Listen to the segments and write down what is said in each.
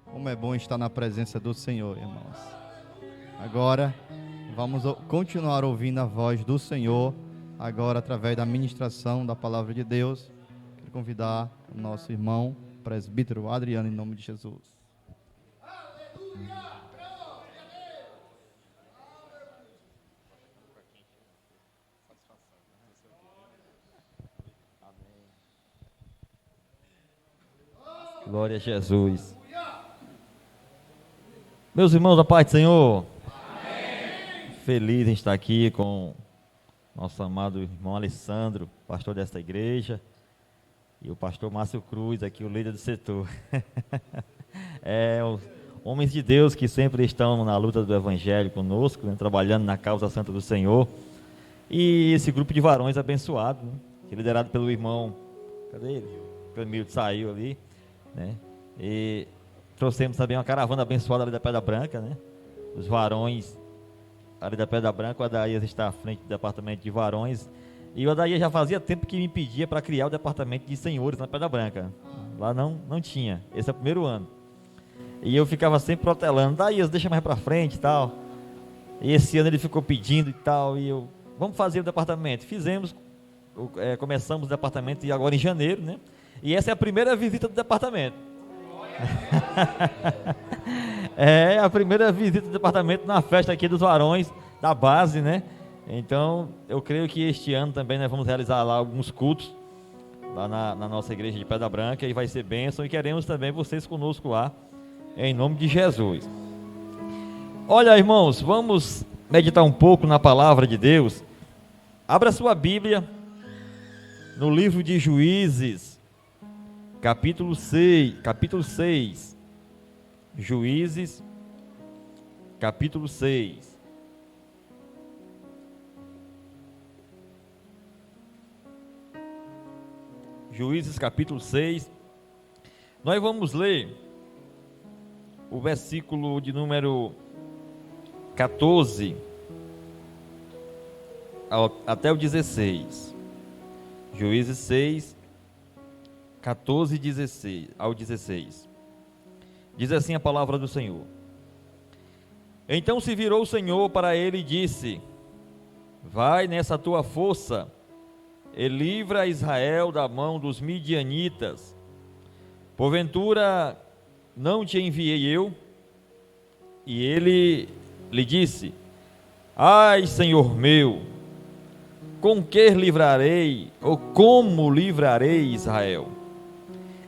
Como é bom estar na presença do Senhor, irmãos. Agora, vamos continuar ouvindo a voz do Senhor, agora através da ministração da Palavra de Deus. Quero convidar o nosso irmão, presbítero Adriano, em nome de Jesus. Glória a Jesus. Meus irmãos, a paz do Senhor. Amém. Feliz em estar aqui com nosso amado irmão Alessandro, pastor desta igreja, e o pastor Márcio Cruz, aqui o líder do setor. Os homens de Deus que sempre estão na luta do evangelho conosco, né, trabalhando na causa santa do Senhor. E esse grupo de varões abençoado, né, que é liderado pelo irmão, cadê ele? O Clemildo saiu ali. Né? E trouxemos também uma caravana abençoada ali da Pedra Branca, né? Os varões ali da Pedra Branca. O Adaías está à frente do departamento de varões, e o Adaías já fazia tempo que me pedia para criar o departamento de senhores na Pedra Branca. Lá não tinha, esse é o primeiro ano, e eu ficava sempre protelando: Adaías, deixa mais para frente e tal. E esse ano ele ficou pedindo e tal, e eu, vamos fazer o departamento. Fizemos, começamos o departamento, e agora em janeiro, né? E essa é a primeira visita do departamento. É a primeira visita do departamento na festa aqui dos varões da base, né? Então, eu creio que este ano também nós vamos realizar lá alguns cultos, lá na nossa igreja de Pedra Branca, e vai ser bênção, e queremos também vocês conosco lá, em nome de Jesus. Olha, irmãos, vamos meditar um pouco na palavra de Deus. Abra sua Bíblia no livro de Juízes, capítulo 6, Juízes, capítulo 6. Juízes, capítulo 6. Nós vamos ler o versículo de número 14 até o 16. Juízes 6, 14 e 16, ao 16. Diz assim a palavra do Senhor: Então se virou o Senhor para ele e disse: Vai nessa tua força e livra Israel da mão dos midianitas. Porventura não te enviei eu? E ele lhe disse: Ai, Senhor meu, com que livrarei, ou como livrarei Israel?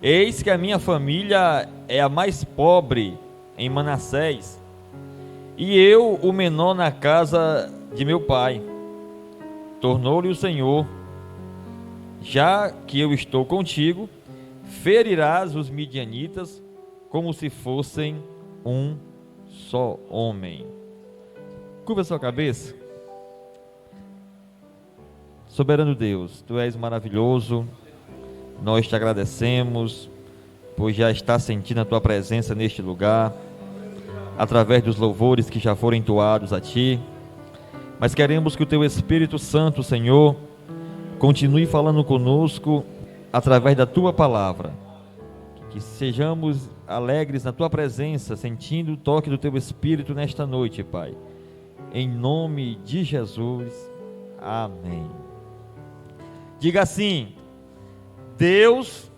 Eis que a minha família é a mais pobre em Manassés, e eu o menor na casa de meu pai. Tornou-lhe o Senhor: Já que eu estou contigo, ferirás os midianitas como se fossem um só homem. Curva a sua cabeça. Soberano Deus, Tu és maravilhoso. Nós te agradecemos por já estar sentindo a Tua presença neste lugar, através dos louvores que já foram entoados a Ti. Mas queremos que o Teu Espírito Santo, Senhor, continue falando conosco através da Tua palavra. Que sejamos alegres na Tua presença, sentindo o toque do Teu Espírito nesta noite, Pai. Em nome de Jesus. Amém. Diga assim: Deus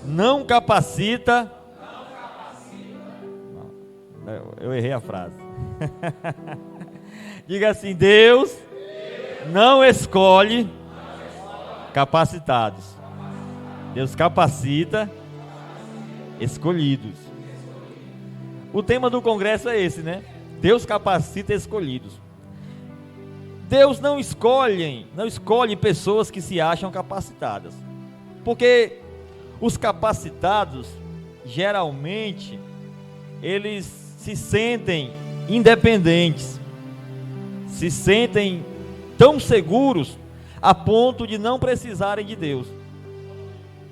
não capacita. Eu errei a frase. Diga assim: Deus não escolhe capacitados. Deus capacita escolhidos. O tema do congresso é esse, né? Deus capacita escolhidos. Deus não escolhe pessoas que se acham capacitadas, porque os capacitados, geralmente, eles se sentem independentes, se sentem tão seguros a ponto de não precisarem de Deus.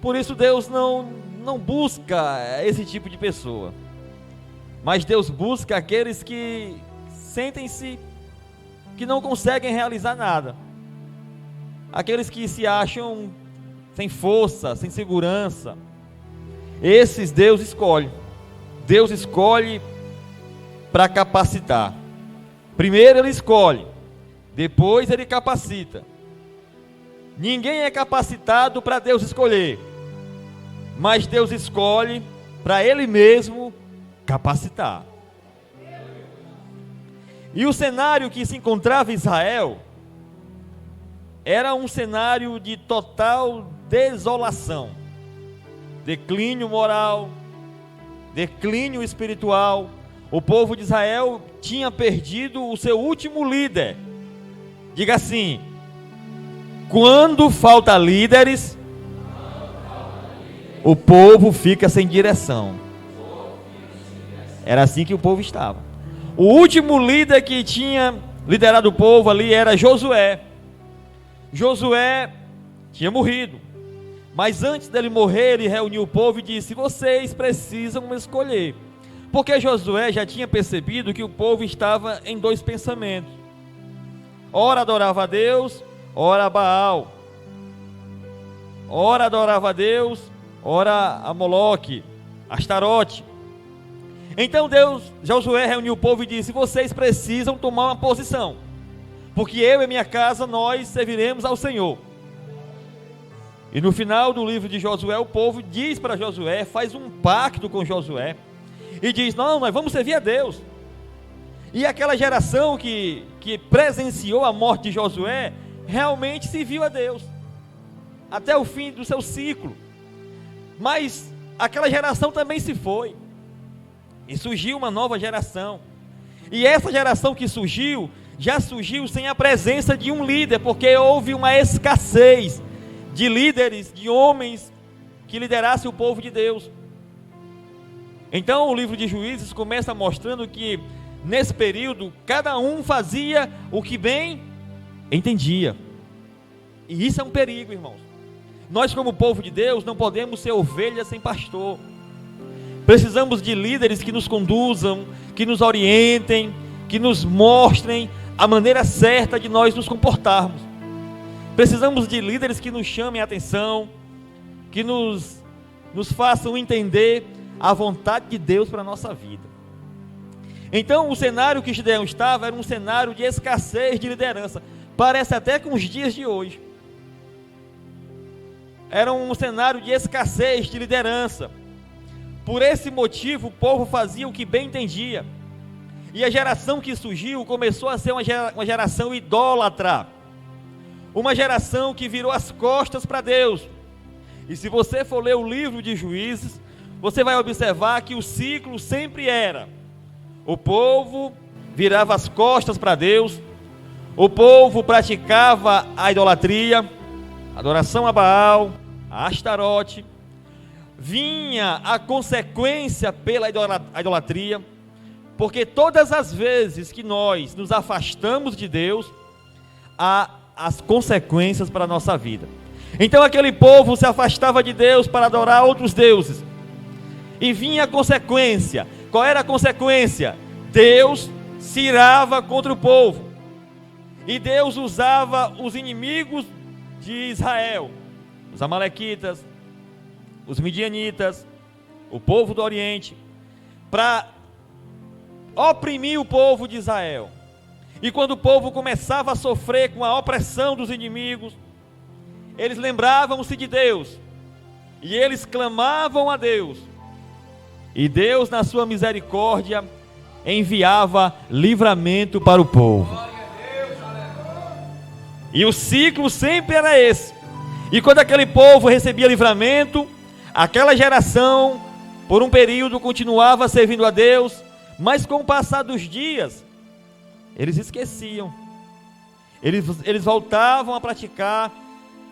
Por isso Deus não busca esse tipo de pessoa, mas Deus busca aqueles que sentem-se que não conseguem realizar nada, aqueles que se acham sem força, sem segurança. esses Deus escolhe. Deus escolhe para capacitar. Primeiro Ele escolhe, depois Ele capacita. Ninguém é capacitado para Deus escolher, mas Deus escolhe para Ele mesmo capacitar. E o cenário que se encontrava Israel era um cenário de total desolação, declínio moral, declínio espiritual. O povo de Israel tinha perdido o seu último líder. Diga assim: quando falta líderes, o povo fica sem direção. Era assim que o povo estava. O último líder que tinha liderado o povo ali era Josué. Josué tinha morrido, mas antes dele morrer, ele reuniu o povo e disse: vocês precisam escolher. Porque Josué já tinha percebido que o povo estava em dois pensamentos: ora adorava a Deus, ora a Baal. Ora adorava a Deus, ora a Moloque, Astarote. Então Josué reuniu o povo e disse: vocês precisam tomar uma posição, porque eu e minha casa, nós serviremos ao Senhor. E no final do livro de Josué, o povo diz para Josué, faz um pacto com Josué, e diz: não, nós vamos servir a Deus. E aquela geração que presenciou a morte de Josué, realmente serviu a Deus, até o fim do seu ciclo. Mas aquela geração também se foi, e surgiu uma nova geração. E essa geração que surgiu, já surgiu sem a presença de um líder, porque houve uma escassez de líderes, de homens que liderassem o povo de Deus. Então o livro de Juízes começa mostrando que nesse período cada um fazia o que bem entendia. E isso é um perigo, irmãos. Nós, como povo de Deus, não podemos ser ovelhas sem pastor. Precisamos de líderes que nos conduzam, que nos orientem, que nos mostrem a maneira certa de nós nos comportarmos. Precisamos de líderes que nos chamem a atenção, que nos façam entender a vontade de Deus para a nossa vida. Então o cenário que Gideão estava era um cenário de escassez de liderança. Parece até com os dias de hoje. Era um cenário de escassez de liderança. Por esse motivo o povo fazia o que bem entendia. E a geração que surgiu começou a ser uma geração idólatra. Uma geração que virou as costas para Deus. E se você for ler o livro de Juízes, você vai observar que o ciclo sempre era: o povo virava as costas para Deus, o povo praticava a idolatria, adoração a Baal, a Astarote, vinha a consequência pela idolatria, porque todas as vezes que nós nos afastamos de Deus, há as consequências para a nossa vida. Então aquele povo se afastava de Deus para adorar outros deuses, e vinha a consequência. Qual era a consequência? Deus se irava contra o povo, e Deus usava os inimigos de Israel, os amalequitas, os midianitas, o povo do Oriente, para oprimir o povo de Israel. E quando o povo começava a sofrer com a opressão dos inimigos, eles lembravam-se de Deus, e eles clamavam a Deus, e Deus, na sua misericórdia, enviava livramento para o povo. E o ciclo sempre era esse. E quando aquele povo recebia livramento, aquela geração, por um período, continuava servindo a Deus, mas com o passar dos dias, eles esqueciam. Eles voltavam a praticar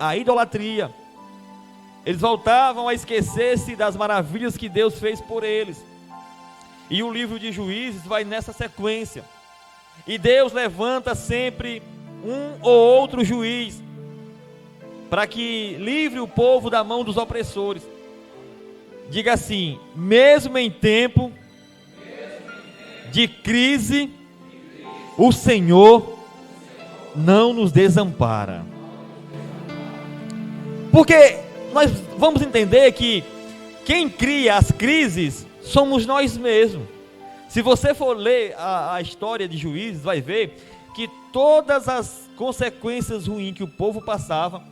a idolatria. Eles voltavam a esquecer-se das maravilhas que Deus fez por eles. E o livro de Juízes vai nessa sequência. E Deus levanta sempre um ou outro juiz para que livre o povo da mão dos opressores. Diga assim: mesmo em tempo de crise, o Senhor não nos desampara. Porque nós vamos entender que quem cria as crises somos nós mesmos. Se você for ler a história de Juízes, vai ver que todas as consequências ruins que o povo passava,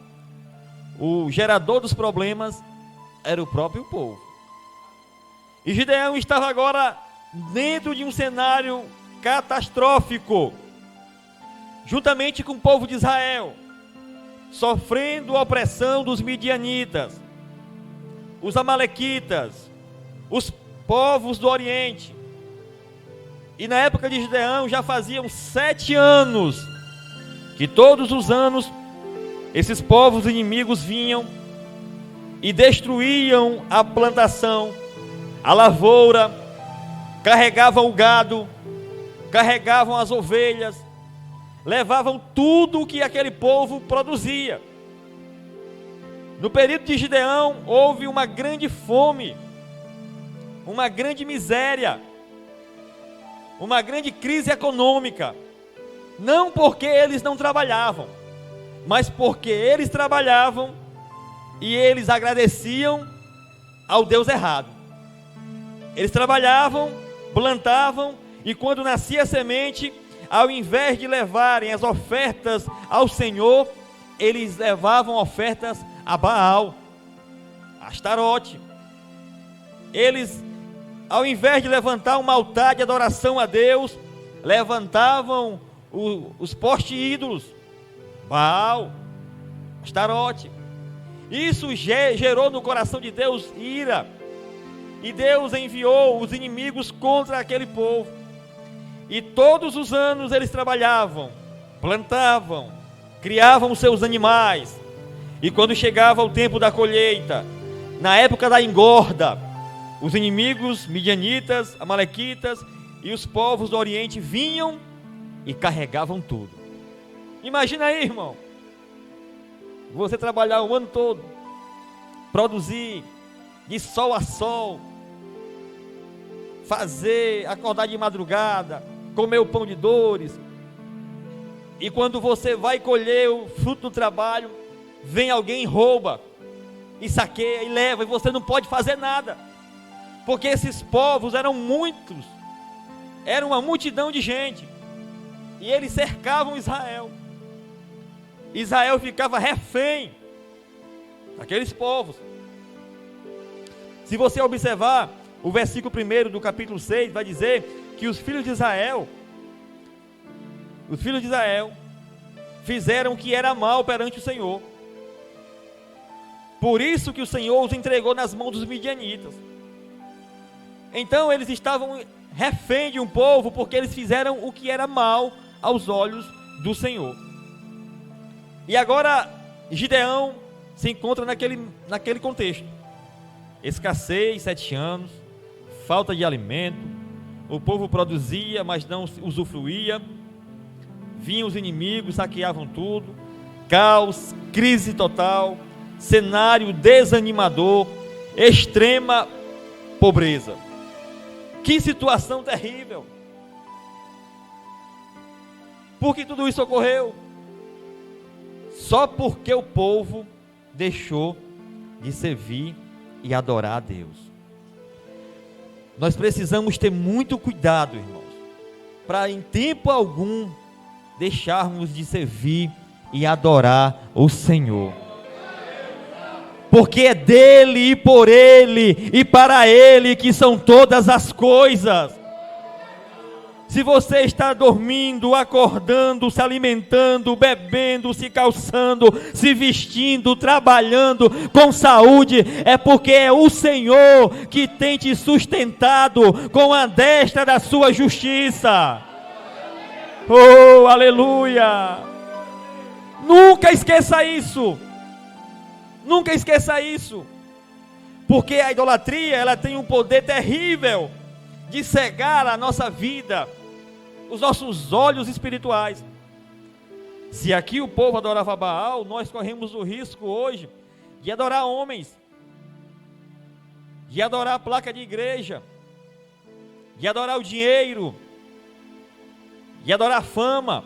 o gerador dos problemas era o próprio povo. E Gideão estava agora dentro de um cenário catastrófico, juntamente com o povo de Israel, sofrendo a opressão dos midianitas, os amalequitas, os povos do Oriente. E na época de Gideão já faziam 7 anos que todos os anos esses povos inimigos vinham e destruíam a plantação, a lavoura, carregavam o gado, carregavam as ovelhas, levavam tudo o que aquele povo produzia. No período de Gideão houve uma grande fome, uma grande miséria, uma grande crise econômica, não porque eles não trabalhavam, mas porque eles trabalhavam e eles agradeciam ao Deus errado. Eles trabalhavam, plantavam, e quando nascia a semente, ao invés de levarem as ofertas ao Senhor, eles levavam ofertas a Baal, a Astarote. Eles, ao invés de levantar um altar de adoração a Deus, levantavam os postes ídolos, Baal, Astarote. Isso gerou no coração de Deus ira, e Deus enviou os inimigos contra aquele povo. E todos os anos eles trabalhavam, plantavam, criavam seus animais, e quando chegava o tempo da colheita, na época da engorda, os inimigos midianitas, amalequitas e os povos do Oriente vinham e carregavam tudo. Imagina aí, irmão, você trabalhar o ano todo, produzir de sol a sol, fazer, acordar de madrugada, comer o pão de dores, e quando você vai colher o fruto do trabalho, vem alguém e rouba, e saqueia, e leva, e você não pode fazer nada, porque esses povos eram muitos, era uma multidão de gente, e eles cercavam Israel. Israel ficava refém daqueles povos. Se você observar o versículo 1 do capítulo 6, vai dizer que os filhos de Israel fizeram o que era mal perante o Senhor. Por isso que o Senhor os entregou nas mãos dos midianitas. Então eles estavam refém de um povo, porque eles fizeram o que era mal aos olhos do Senhor. E agora Gideão se encontra naquele contexto. Escassez, 7 anos, falta de alimento, o povo produzia, mas não usufruía, vinham os inimigos, saqueavam tudo, caos, crise total, cenário desanimador, extrema pobreza. Que situação terrível! Por que tudo isso ocorreu? Só porque o povo deixou de servir e adorar a Deus. Nós precisamos ter muito cuidado, irmãos, para em tempo algum deixarmos de servir e adorar o Senhor. Porque é dele e por ele e para ele que são todas as coisas. Se você está dormindo, acordando, se alimentando, bebendo, se calçando, se vestindo, trabalhando com saúde, é porque é o Senhor que tem te sustentado com a destra da sua justiça. Oh, aleluia! Nunca esqueça isso. Nunca esqueça isso. Porque a idolatria, ela tem um poder terrível de cegar a nossa vida, os nossos olhos espirituais. Se aqui o povo adorava Baal, nós corremos o risco hoje de adorar homens, de adorar a placa de igreja, de adorar o dinheiro, de adorar a fama.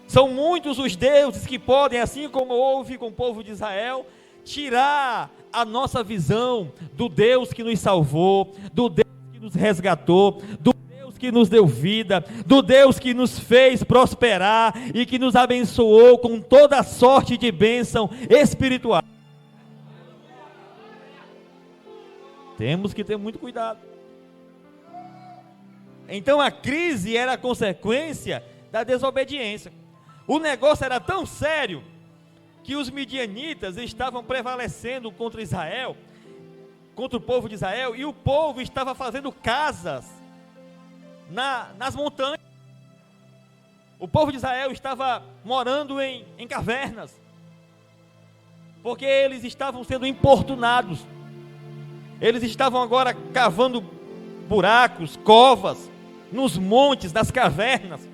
São muitos os deuses que podem, assim como houve com o povo de Israel, tirar a nossa visão do Deus que nos salvou, do Deus que nos resgatou, do Deus que nos deu vida, do Deus que nos fez prosperar e que nos abençoou com toda sorte de bênção espiritual. Temos que ter muito cuidado. Então a crise era a consequência da desobediência. O negócio era tão sério que os midianitas estavam prevalecendo contra Israel, contra o povo de Israel, e o povo estava fazendo casas nas montanhas. O povo de Israel estava morando em cavernas, porque eles estavam sendo importunados. Eles estavam agora cavando buracos, covas, nos montes, nas cavernas,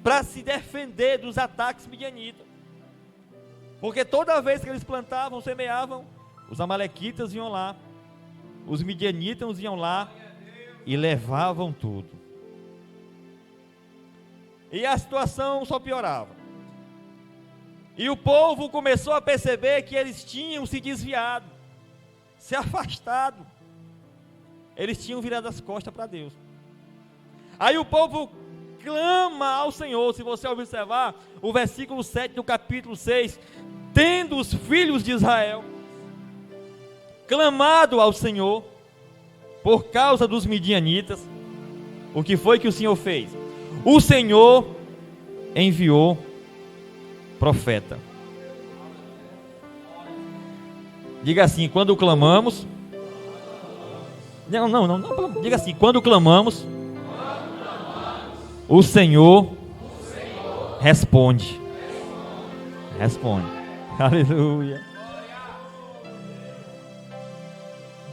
para se defender dos ataques midianitas. Porque toda vez que eles plantavam, semeavam, os amalequitas iam lá, os midianitas iam lá e levavam tudo. E a situação só piorava. E o povo começou a perceber que eles tinham se desviado, se afastado. Eles tinham virado as costas para Deus. Aí o povo clama ao Senhor. Se você observar o versículo 7 do capítulo 6, tendo os filhos de Israel clamado ao Senhor por causa dos midianitas, o que foi que o Senhor fez? O Senhor enviou profeta. Diga assim: quando clamamos. Não. Diga assim: quando clamamos, o Senhor responde. Responde. Aleluia.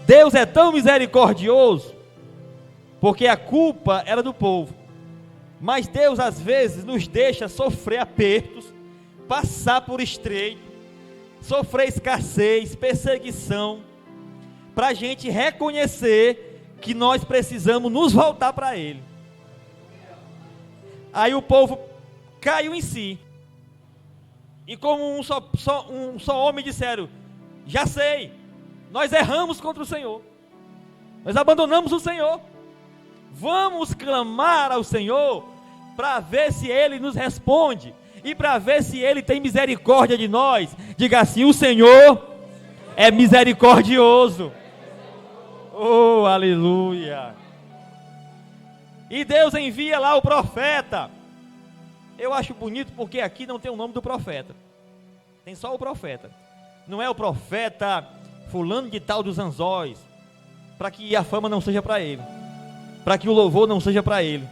Deus é tão misericordioso, porque a culpa era do povo. Mas Deus às vezes nos deixa sofrer apertos, passar por estreito, sofrer escassez, perseguição, para a gente reconhecer que nós precisamos nos voltar para Ele. Aí o povo caiu em si, e como um só homem disseram: já sei, nós erramos contra o Senhor, nós abandonamos o Senhor, vamos clamar ao Senhor, para ver se Ele nos responde, e para ver se Ele tem misericórdia de nós. Diga assim: o Senhor é misericordioso. Oh, aleluia. E Deus envia lá o profeta. Eu acho bonito porque aqui não tem o nome do profeta, tem só o profeta. Não é o profeta fulano de tal dos anzóis, para que a fama não seja para ele, para que o louvor não seja para ele,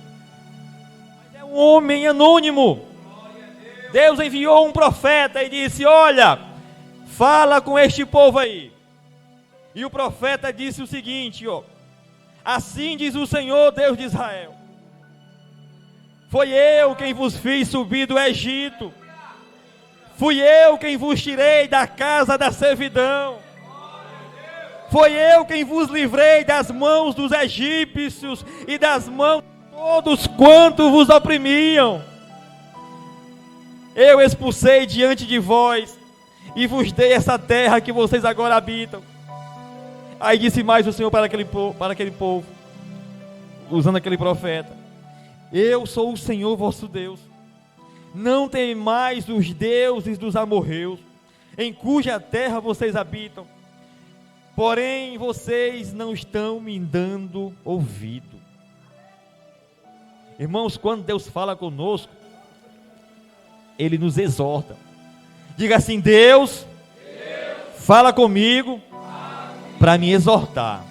mas é um homem anônimo. Deus enviou um profeta e disse: olha, fala com este povo aí. E o profeta disse o seguinte: assim diz o Senhor Deus de Israel: foi eu quem vos fiz subir do Egito, fui eu quem vos tirei da casa da servidão, foi eu quem vos livrei das mãos dos egípcios e das mãos de todos quantos vos oprimiam. Eu expulsei diante de vós e vos dei essa terra que vocês agora habitam. Aí disse mais o Senhor para aquele povo, usando aquele profeta: eu sou o Senhor vosso Deus, não temais os deuses dos amorreus, em cuja terra vocês habitam, porém vocês não estão me dando ouvido. Irmãos, quando Deus fala conosco, Ele nos exorta. Diga assim: Deus fala comigo para me exortar.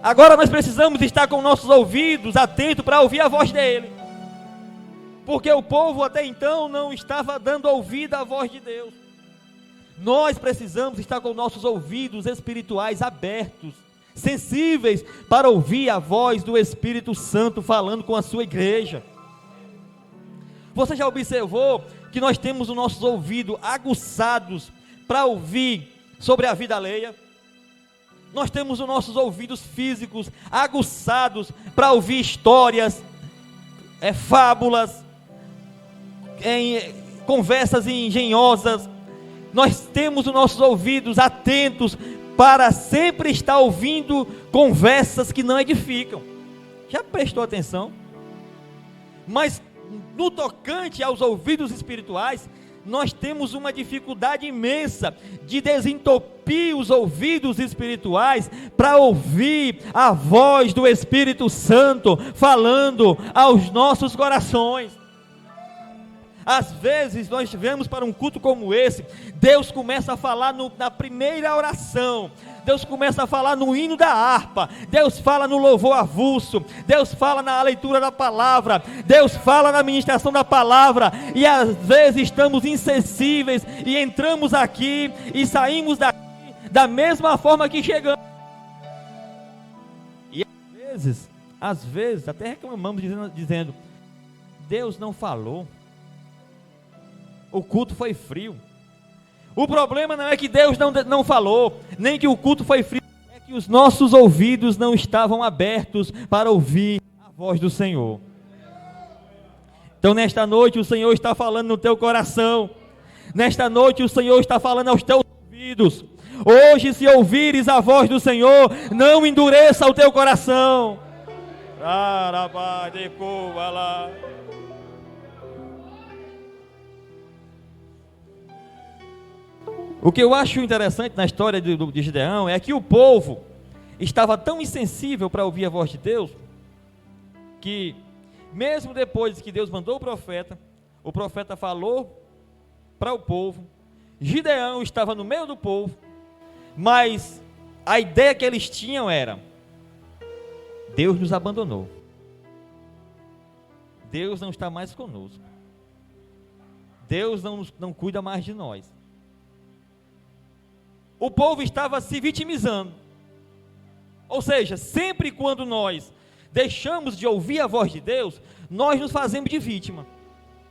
Agora nós precisamos estar com nossos ouvidos atentos para ouvir a voz dele, porque o povo até então não estava dando ouvido à voz de Deus. Nós precisamos estar com nossos ouvidos espirituais abertos, sensíveis para ouvir a voz do Espírito Santo falando com a sua igreja. Você já observou que nós temos os nossos ouvidos aguçados para ouvir sobre a vida alheia? Nós temos os nossos ouvidos físicos aguçados para ouvir histórias, fábulas, conversas engenhosas, nós temos os nossos ouvidos atentos para sempre estar ouvindo conversas que não edificam. Já prestou atenção? Mas no tocante aos ouvidos espirituais, nós temos uma dificuldade imensa de desentupir os ouvidos espirituais para ouvir a voz do Espírito Santo falando aos nossos corações. Às vezes nós vemos para um culto como esse, Deus começa a falar na primeira oração, Deus começa a falar no hino da harpa, Deus fala no louvor avulso, Deus fala na leitura da palavra, Deus fala na ministração da palavra, e às vezes estamos insensíveis, e entramos aqui, e saímos daqui, da mesma forma que chegamos, e às vezes, até reclamamos dizendo, Deus não falou, o culto foi frio. O problema não é que Deus não falou, nem que o culto foi frio, é que os nossos ouvidos não estavam abertos para ouvir a voz do Senhor. Então nesta noite o Senhor está falando no teu coração, nesta noite o Senhor está falando aos teus ouvidos. Hoje, se ouvires a voz do Senhor, não endureça o teu coração. O que eu acho interessante na história de Gideão é que o povo estava tão insensível para ouvir a voz de Deus, que mesmo depois que Deus mandou o profeta falou para o povo, Gideão estava no meio do povo, mas a ideia que eles tinham era, Deus nos abandonou, Deus não está mais conosco, Deus não cuida mais de nós. O povo estava se vitimizando, ou seja, sempre quando nós deixamos de ouvir a voz de Deus, nós nos fazemos de vítima.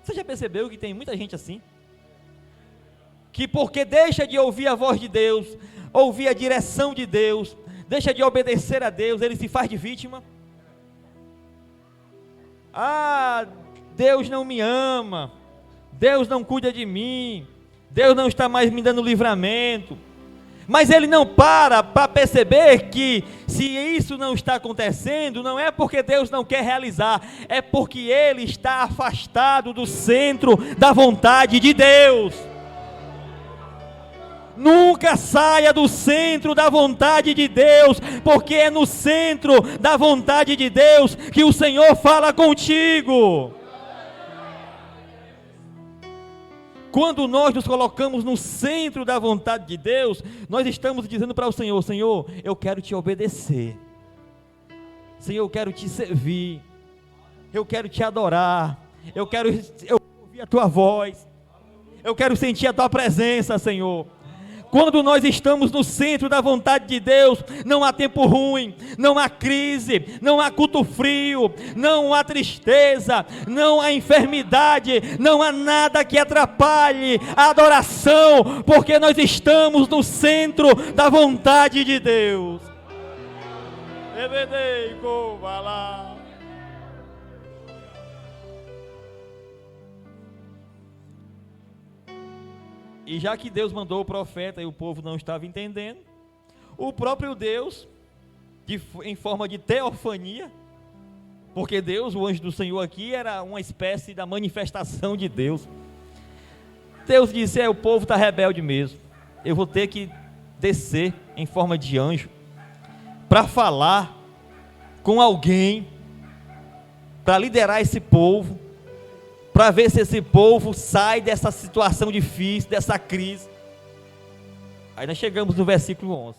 Você já percebeu que tem muita gente assim? Que porque deixa de ouvir a voz de Deus, ouvir a direção de Deus, deixa de obedecer a Deus, ele se faz de vítima. Deus não me ama, Deus não cuida de mim, Deus não está mais me dando livramento. Mas ele não para perceber que se isso não está acontecendo, não é porque Deus não quer realizar, é porque ele está afastado do centro da vontade de Deus. Nunca saia do centro da vontade de Deus, porque é no centro da vontade de Deus que o Senhor fala contigo. Quando nós nos colocamos no centro da vontade de Deus, nós estamos dizendo para o Senhor, Senhor, eu quero te obedecer, Senhor, eu quero te servir, eu quero te adorar, eu quero ouvir a tua voz, eu quero sentir a tua presença, Senhor. Quando nós estamos no centro da vontade de Deus, não há tempo ruim, não há crise, não há culto frio, não há tristeza, não há enfermidade, não há nada que atrapalhe a adoração, porque nós estamos no centro da vontade de Deus. E já que Deus mandou o profeta e o povo não estava entendendo, o próprio Deus, em forma de teofania, porque Deus, o anjo do Senhor aqui, era uma espécie da manifestação de Deus. Deus disse, o povo está rebelde mesmo, eu vou ter que descer em forma de anjo, para falar com alguém, para liderar esse povo, para ver se esse povo sai dessa situação difícil, dessa crise. Aí nós chegamos no versículo 11,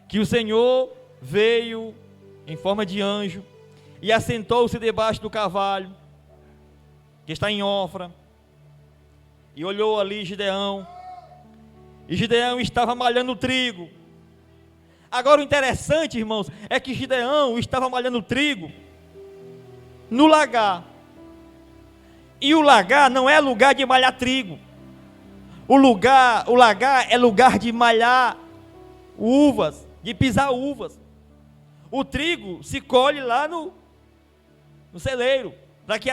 que o Senhor veio em forma de anjo, e assentou-se debaixo do cavalo, que está em Ofra, e olhou ali Gideão, e Gideão estava malhando trigo. Agora o interessante, irmãos, é que Gideão estava malhando trigo no lagar, e o lagar não é lugar de malhar trigo, o lagar é lugar de malhar uvas, de pisar uvas. O trigo se colhe lá no celeiro, para que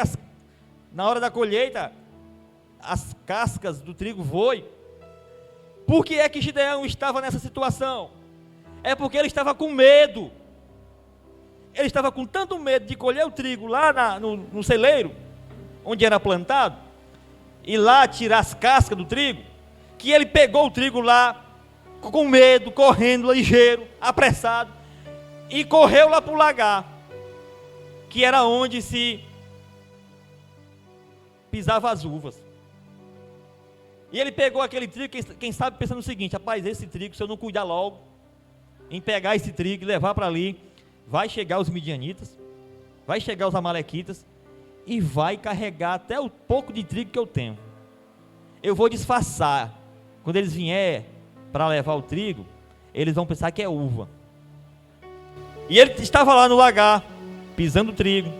na hora da colheita, as cascas do trigo voem, Por que é que Gideão estava nessa situação? É porque ele estava com medo. Ele estava com tanto medo de colher o trigo lá no celeiro, onde era plantado, e lá tirar as cascas do trigo, que ele pegou o trigo lá, com medo, correndo, ligeiro, apressado, e correu lá para o lagar, que era onde se pisava as uvas. E ele pegou aquele trigo, quem sabe pensando o seguinte: rapaz, esse trigo, se eu não cuidar logo em pegar esse trigo e levar para ali, vai chegar os midianitas, vai chegar os amalequitas, e vai carregar até o pouco de trigo que eu tenho. Eu vou disfarçar. Quando eles vierem para levar o trigo, eles vão pensar que é uva. E ele estava lá no lagar, pisando o trigo,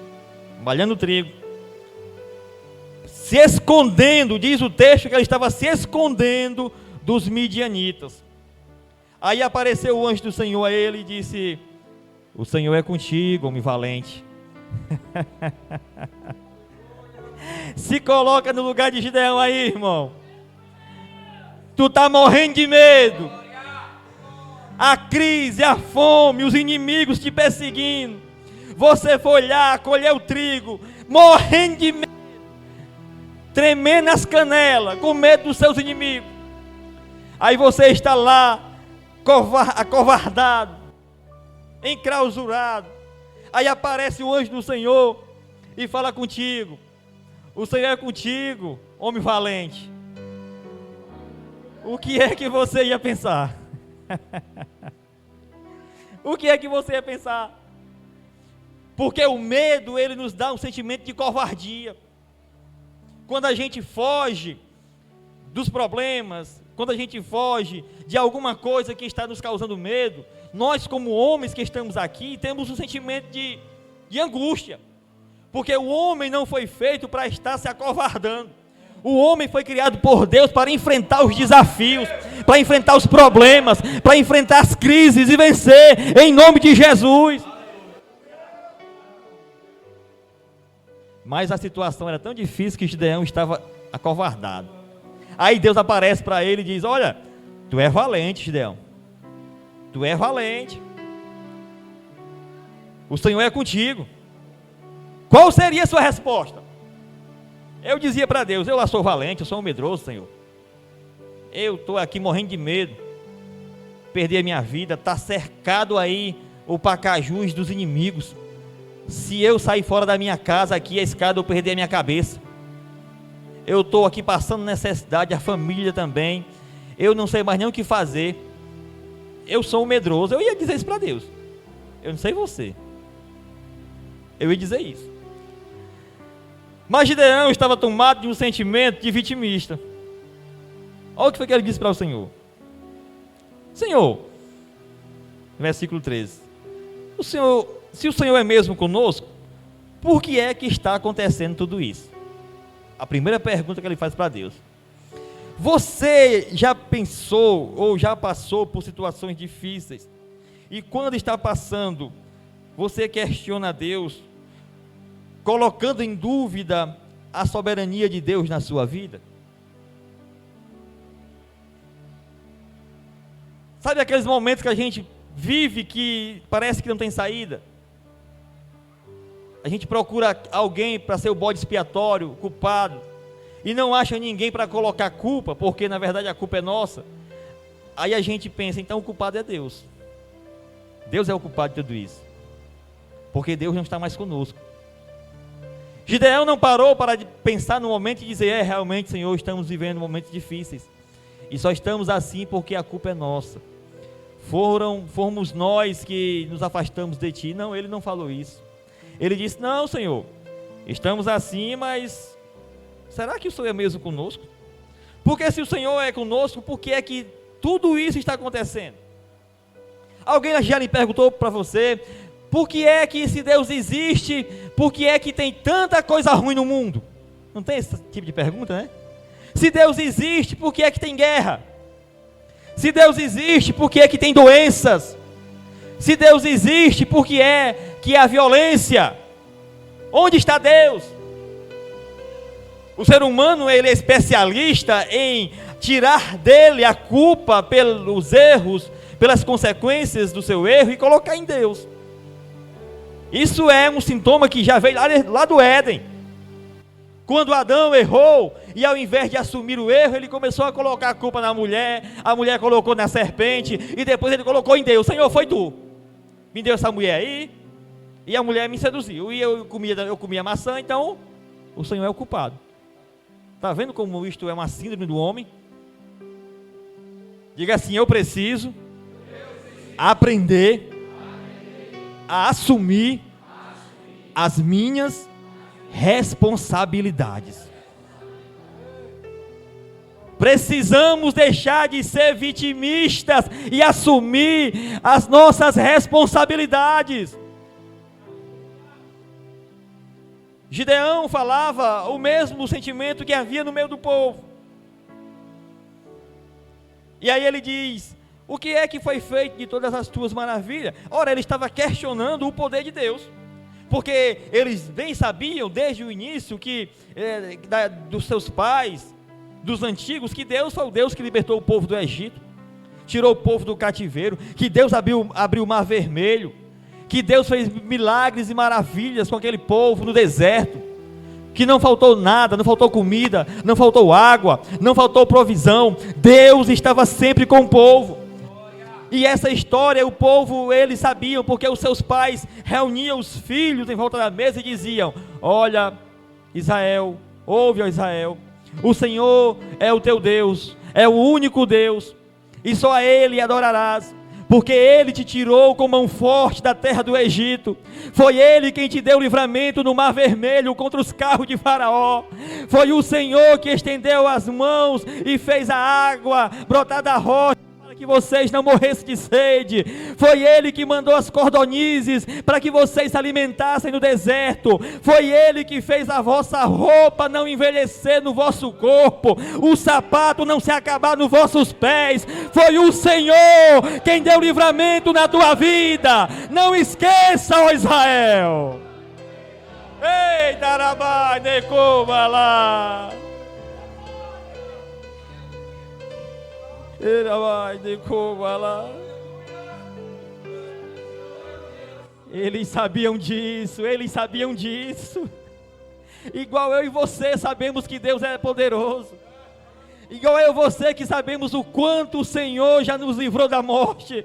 malhando o trigo, se escondendo, diz o texto que ele estava se escondendo dos midianitas. Aí apareceu o anjo do Senhor a ele e disse: o Senhor é contigo, homem valente. Se coloca no lugar de Gideão aí, irmão. Tu está morrendo de medo. A crise, a fome, os inimigos te perseguindo. Você foi olhar, colher o trigo, morrendo de medo, tremendo nas canelas, com medo dos seus inimigos. Aí você está lá, acovardado, enclausurado. Aí aparece o anjo do Senhor e fala contigo: o Senhor é contigo, homem valente. O que é que você ia pensar? O que é que você ia pensar? Porque o medo, ele nos dá um sentimento de covardia. Quando a gente foge dos problemas, quando a gente foge de alguma coisa que está nos causando medo, nós, como homens que estamos aqui, temos um sentimento de angústia. Porque o homem não foi feito para estar se acovardando. O homem foi criado por Deus para enfrentar os desafios, para enfrentar os problemas, para enfrentar as crises e vencer, em nome de Jesus. Mas a situação era tão difícil que Gideão estava acovardado. Aí Deus aparece para ele e diz: olha, tu é valente, Gideão. Tu é valente. O Senhor é contigo. Qual seria a sua resposta? Eu dizia para Deus: eu lá sou valente, eu sou um medroso, Senhor. Eu estou aqui morrendo de medo. Perdi a minha vida, está cercado aí o Pacajus dos inimigos. Se eu sair fora da minha casa aqui, a escada, eu perder a minha cabeça. Eu estou aqui passando necessidade, a família também. Eu não sei mais nem o que fazer. Eu sou um medroso. Eu ia dizer isso para Deus. Eu não sei você. Eu ia dizer isso. Mas Gideão estava tomado de um sentimento de vitimista. Olha o que foi que ele disse para o Senhor. Senhor, versículo 13. Se o Senhor é mesmo conosco, por que é que está acontecendo tudo isso? A primeira pergunta que ele faz para Deus. Você já pensou ou já passou por situações difíceis? E quando está passando, você questiona a Deus, colocando em dúvida a soberania de Deus na sua vida? Sabe aqueles momentos que a gente vive que parece que não tem saída? A gente procura alguém para ser o bode expiatório, culpado, e não acha ninguém para colocar culpa, porque na verdade a culpa é nossa. Aí a gente pensa: então o culpado é Deus. Deus é o culpado de tudo isso, porque Deus não está mais conosco. Gideão não parou para pensar no momento e dizer: realmente, Senhor, estamos vivendo momentos difíceis, e só estamos assim porque a culpa é nossa. Fomos nós que nos afastamos de Ti. Não, ele não falou isso. Ele disse: não, Senhor, estamos assim, mas será que o Senhor é mesmo conosco? Porque se o Senhor é conosco, por que é que tudo isso está acontecendo? Alguém já lhe perguntou para você: por que é que, se Deus existe, por que é que tem tanta coisa ruim no mundo? Não tem esse tipo de pergunta, né? Se Deus existe, por que é que tem guerra? Se Deus existe, por que é que tem doenças? Se Deus existe, por que é que há violência? Onde está Deus? O ser humano, ele é especialista em tirar dele a culpa pelos erros, pelas consequências do seu erro e colocar em Deus. Isso é um sintoma que já veio lá do Éden. Quando Adão errou, e ao invés de assumir o erro, ele começou a colocar a culpa na mulher, a mulher colocou na serpente, e depois ele colocou em Deus. Senhor, foi tu, me deu essa mulher aí, e a mulher me seduziu, e eu comia maçã, então o Senhor é o culpado. Está vendo como isto é uma síndrome do homem? Diga assim: eu preciso aprender a assumir as minhas responsabilidades. Precisamos deixar de ser vitimistas e assumir as nossas responsabilidades. Gideão falava o mesmo sentimento que havia no meio do povo. E aí ele diz: o que é que foi feito de todas as tuas maravilhas? Ora, ele estava questionando o poder de Deus, porque eles bem sabiam desde o início que dos seus pais, dos antigos, que Deus foi o Deus que libertou o povo do Egito, tirou o povo do cativeiro, que Deus abriu o mar vermelho, que Deus fez milagres e maravilhas com aquele povo no deserto, que não faltou nada, não faltou comida, não faltou água, não faltou provisão. Deus estava sempre com o povo. E essa história, o povo, eles sabiam, porque os seus pais reuniam os filhos em volta da mesa e diziam: olha, Israel, ouve, ó Israel, o Senhor é o teu Deus, é o único Deus, e só a Ele adorarás, porque Ele te tirou com mão forte da terra do Egito. Foi Ele quem te deu livramento no mar vermelho contra os carros de Faraó. Foi o Senhor que estendeu as mãos e fez a água brotar da rocha, que vocês não morressem de sede. Foi Ele que mandou as cordonizes para que vocês se alimentassem no deserto. Foi Ele que fez a vossa roupa não envelhecer no vosso corpo, o sapato não se acabar nos vossos pés. Foi o Senhor quem deu livramento na tua vida. Não esqueça, ó Israel. Ei, Darabai, Necobalá. Eles sabiam disso. Igual eu e você sabemos que Deus é poderoso. Igual eu e você que sabemos o quanto o Senhor já nos livrou da morte,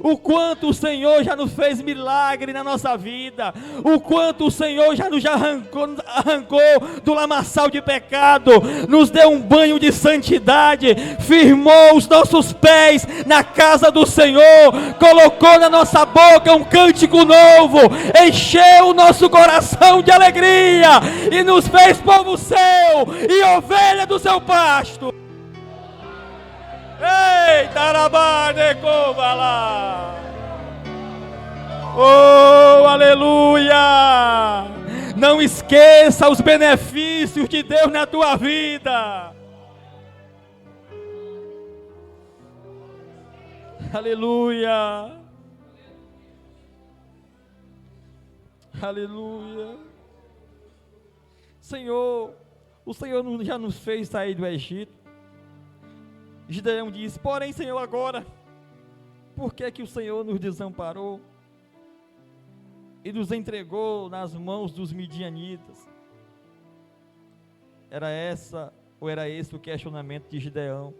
o quanto o Senhor já nos fez milagre na nossa vida, o quanto o Senhor já nos arrancou do lamaçal de pecado, nos deu um banho de santidade, firmou os nossos pés na casa do Senhor, colocou na nossa boca um cântico novo, encheu o nosso coração de alegria e nos fez povo seu e ovelha do seu pasto. Ei, Tarabane Kovala! Oh, aleluia! Não esqueça os benefícios de Deus na tua vida. Aleluia! Aleluia! Senhor, o Senhor já nos fez sair do Egito. Gideão diz: porém, Senhor, agora, por que que o Senhor nos desamparou e nos entregou nas mãos dos midianitas? Era esse o questionamento de Gideão?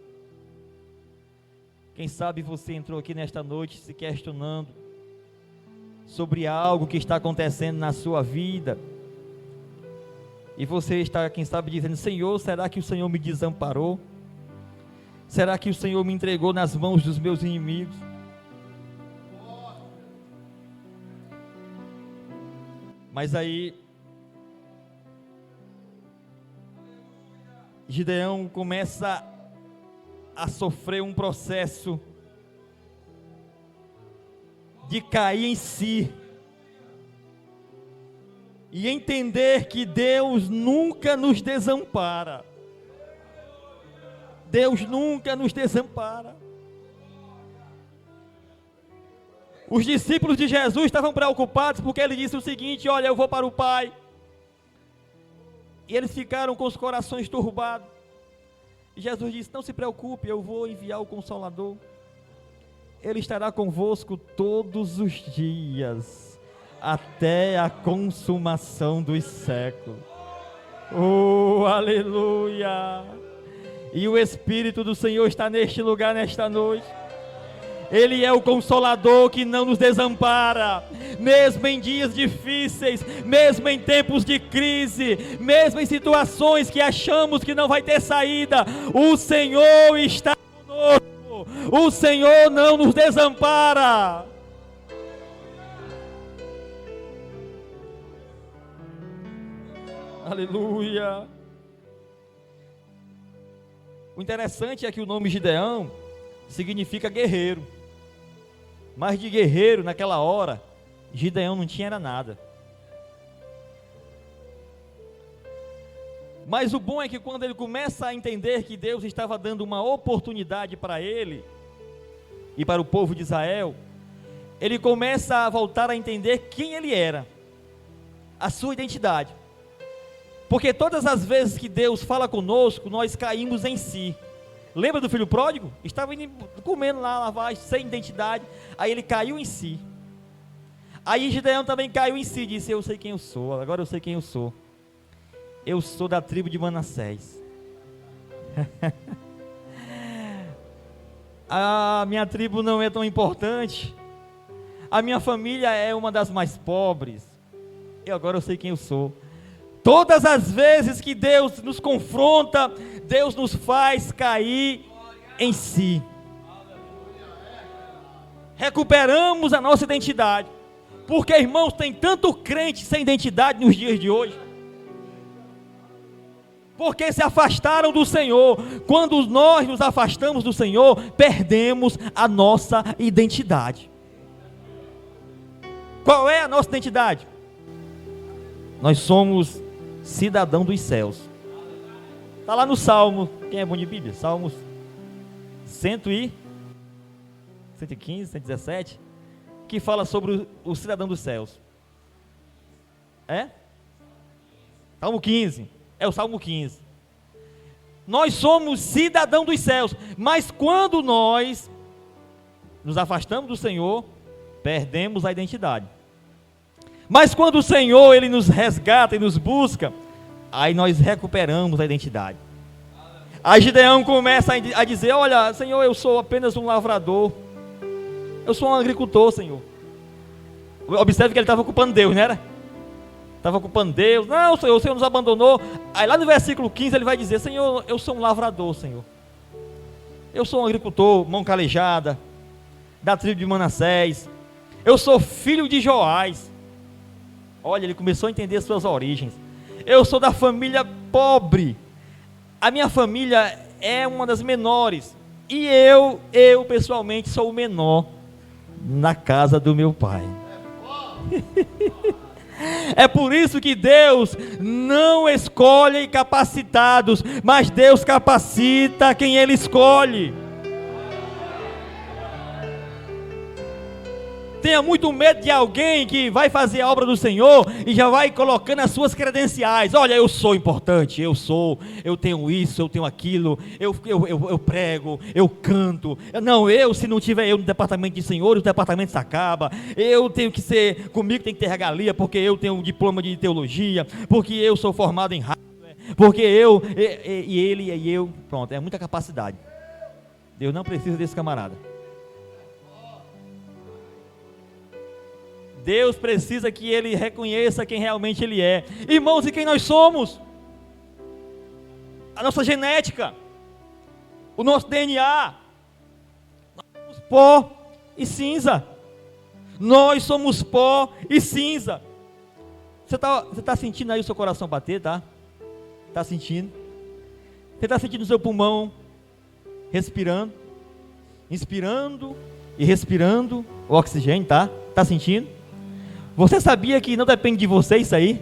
Quem sabe você entrou aqui nesta noite se questionando sobre algo que está acontecendo na sua vida, e você está, quem sabe, dizendo: Senhor, será que o Senhor me desamparou? Será que o Senhor me entregou nas mãos dos meus inimigos? Mas aí Gideão começa a sofrer um processo de cair em si e entender que Deus nunca nos desampara. Deus nunca nos desampara. Os discípulos de Jesus estavam preocupados porque ele disse o seguinte: olha, eu vou para o Pai. E eles ficaram com os corações turbados. E Jesus disse: não se preocupe, eu vou enviar o Consolador. Ele estará convosco todos os dias, até a consumação dos séculos. Oh, aleluia! E o Espírito do Senhor está neste lugar, nesta noite. Ele é o Consolador que não nos desampara, mesmo em dias difíceis, mesmo em tempos de crise, mesmo em situações que achamos que não vai ter saída. O Senhor está conosco, o Senhor não nos desampara. Aleluia. O interessante é que o nome Gideão significa guerreiro. Mas de guerreiro, naquela hora, Gideão não tinha era nada. Mas o bom é que quando ele começa a entender que Deus estava dando uma oportunidade para ele e para o povo de Israel, ele começa a voltar a entender quem ele era, a sua identidade. Porque todas as vezes que Deus fala conosco, nós caímos em si. Lembra do filho pródigo? Estava comendo lá a lavagem, sem identidade. Aí ele caiu em si. Aí Gideão também caiu em si, disse: eu sei quem eu sou, agora eu sei quem eu sou. Eu sou da tribo de Manassés. A minha tribo não é tão importante. A minha família é uma das mais pobres. E agora eu sei quem eu sou. Todas as vezes que Deus nos confronta, Deus nos faz cair em si. Recuperamos a nossa identidade. Porque, irmãos, tem tanto crente sem identidade nos dias de hoje. Porque se afastaram do Senhor. Quando nós nos afastamos do Senhor, perdemos a nossa identidade. Qual é a nossa identidade? Nós somos cidadão dos céus. Está lá no Salmo, quem é bom de Bíblia? Salmos 115, 117, que fala sobre o cidadão dos céus. É? Salmo 15, é o Salmo 15. Nós somos cidadão dos céus, mas quando nós nos afastamos do Senhor, perdemos a identidade. Mas quando o Senhor, Ele nos resgata e nos busca, aí nós recuperamos a identidade. Aí Gideão começa a dizer: olha, Senhor, eu sou apenas um lavrador, eu sou um agricultor, Senhor. Observe que ele estava culpando Deus, não era? Estava culpando Deus. Não, Senhor, o Senhor nos abandonou. Aí lá no versículo 15 ele vai dizer: Senhor, eu sou um lavrador, Senhor. Eu sou um agricultor, mão calejada, da tribo de Manassés. Eu sou filho de Joás. Olha, ele começou a entender as suas origens. Eu sou da família pobre. A minha família é uma das menores. E eu pessoalmente sou o menor na casa do meu pai. É por isso que Deus não escolhe capacitados, mas Deus capacita quem Ele escolhe. Tenha muito medo de alguém que vai fazer a obra do Senhor e já vai colocando as suas credenciais. Olha, eu sou importante, eu tenho isso, eu tenho aquilo, eu prego, eu canto. Não, se não tiver eu no departamento de senhores, o departamento se acaba. Eu tenho que ser, comigo tem que ter regalia, porque eu tenho um diploma de teologia, porque eu sou formado em hardware, porque ele e eu. Pronto, é muita capacidade. Deus não precisa desse camarada. Deus precisa que ele reconheça quem realmente ele é. Irmãos, e quem nós somos? A nossa genética, o nosso DNA. Nós somos pó e cinza. Nós somos pó e cinza. Você está sentindo aí o seu coração bater, tá? Está sentindo? Você está sentindo o seu pulmão respirando, inspirando e respirando o oxigênio, tá? Está sentindo? Você sabia que não depende de você isso aí?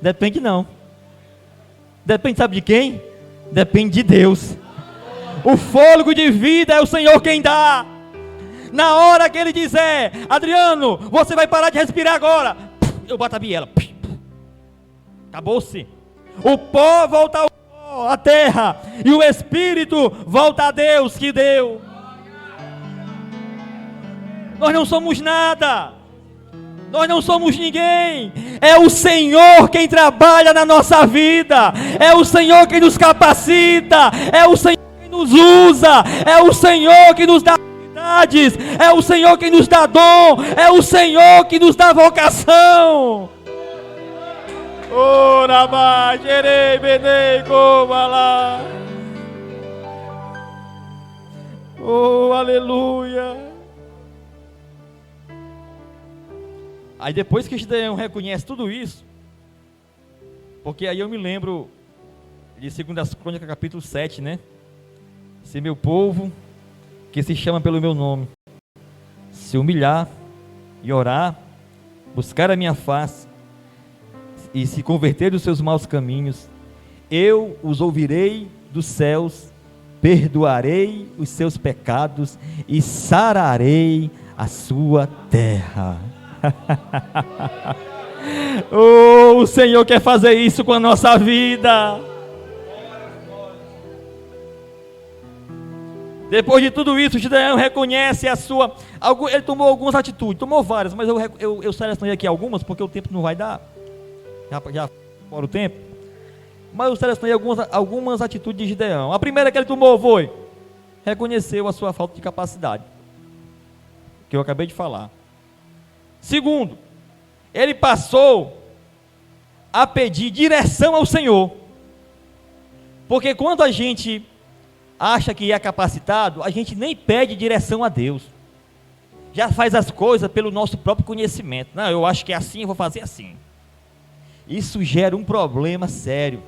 Depende não. Depende, sabe de quem? Depende de Deus. O fôlego de vida é o Senhor quem dá. Na hora que Ele dizer: Adriano, você vai parar de respirar agora, eu bato a biela. Acabou-se. O pó volta ao pó. a terra, e o espírito volta a Deus que deu. Nós não somos nada, nós não somos ninguém, é o Senhor quem trabalha na nossa vida, é o Senhor quem nos capacita, é o Senhor quem nos usa, é o Senhor que nos dá habilidades, é o Senhor quem nos dá dom, é o Senhor que nos dá vocação. Ora, baixerei, benei, coma lá. Oh, aleluia. Aí depois que Gideão reconhece tudo isso, porque aí eu me lembro de 2 Crônicas capítulo 7, né? Se meu povo, que se chama pelo meu nome, se humilhar e orar, buscar a minha face e se converter dos seus maus caminhos, eu os ouvirei dos céus, perdoarei os seus pecados e sararei a sua terra. Oh, o Senhor quer fazer isso com a nossa vida. Depois de tudo isso, Gideão reconhece a sua... Ele tomou algumas atitudes, tomou várias, mas eu selecionei aqui algumas, porque o tempo não vai dar. Já fora o tempo. Mas eu selecionei algumas atitudes de Gideão. A primeira que ele tomou foi: reconheceu a sua falta de capacidade, que eu acabei de falar. Segundo, ele passou a pedir direção ao Senhor. Porque quando a gente acha que é capacitado, a gente nem pede direção a Deus. Já faz as coisas pelo nosso próprio conhecimento. Não, eu acho que é assim, eu vou fazer assim. Isso gera um problema sério.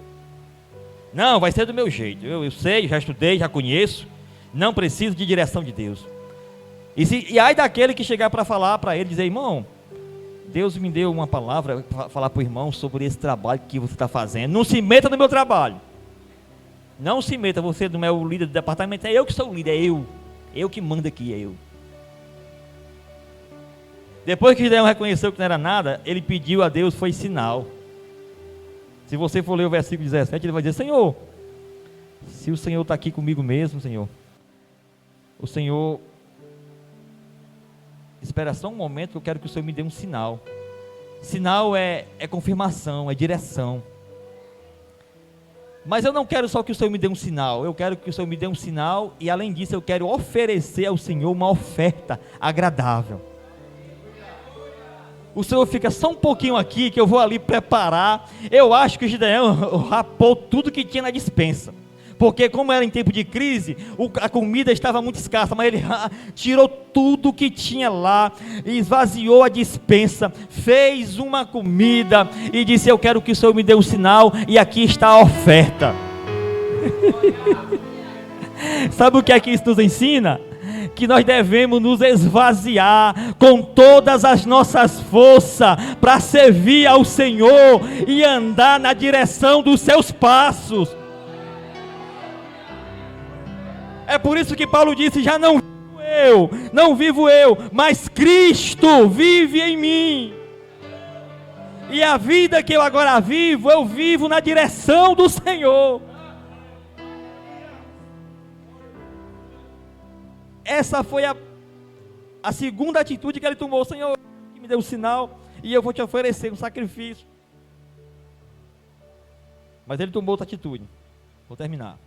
Não, vai ser do meu jeito. Eu sei, já estudei, já conheço. Não preciso de direção de Deus. E aí daquele que chegar para falar para ele, dizer: irmão, Deus me deu uma palavra para falar para o irmão sobre esse trabalho que você está fazendo. Não se meta no meu trabalho. Não se meta, você não é o líder do departamento, é eu que sou o líder, é eu. Eu que mando aqui, é eu. Depois que Gideão reconheceu que não era nada, ele pediu a Deus, foi sinal. Se você for ler o versículo 17, ele vai dizer: Senhor, se o Senhor está aqui comigo mesmo, Senhor, o Senhor... espera só um momento que eu quero que o Senhor me dê um sinal. Sinal é confirmação, é direção. Mas eu não quero só que o Senhor me dê um sinal, eu quero que o Senhor me dê um sinal e além disso eu quero oferecer ao Senhor uma oferta agradável. O Senhor fica só um pouquinho aqui que eu vou ali preparar. Eu acho que o Gideão rapou tudo que tinha na despensa. Porque como era em tempo de crise, a comida estava muito escassa, mas ele tirou tudo que tinha lá, esvaziou a despensa, fez uma comida e disse: eu quero que o Senhor me dê um sinal e aqui está a oferta. Sabe o que é que isso nos ensina? Que nós devemos nos esvaziar com todas as nossas forças para servir ao Senhor e andar na direção dos seus passos. É por isso que Paulo disse: já não vivo eu, mas Cristo vive em mim. E a vida que eu agora vivo, eu vivo na direção do Senhor. Essa foi a segunda atitude que ele tomou: Senhor, me deu um sinal e eu vou te oferecer um sacrifício. Mas ele tomou outra atitude. Vou terminar.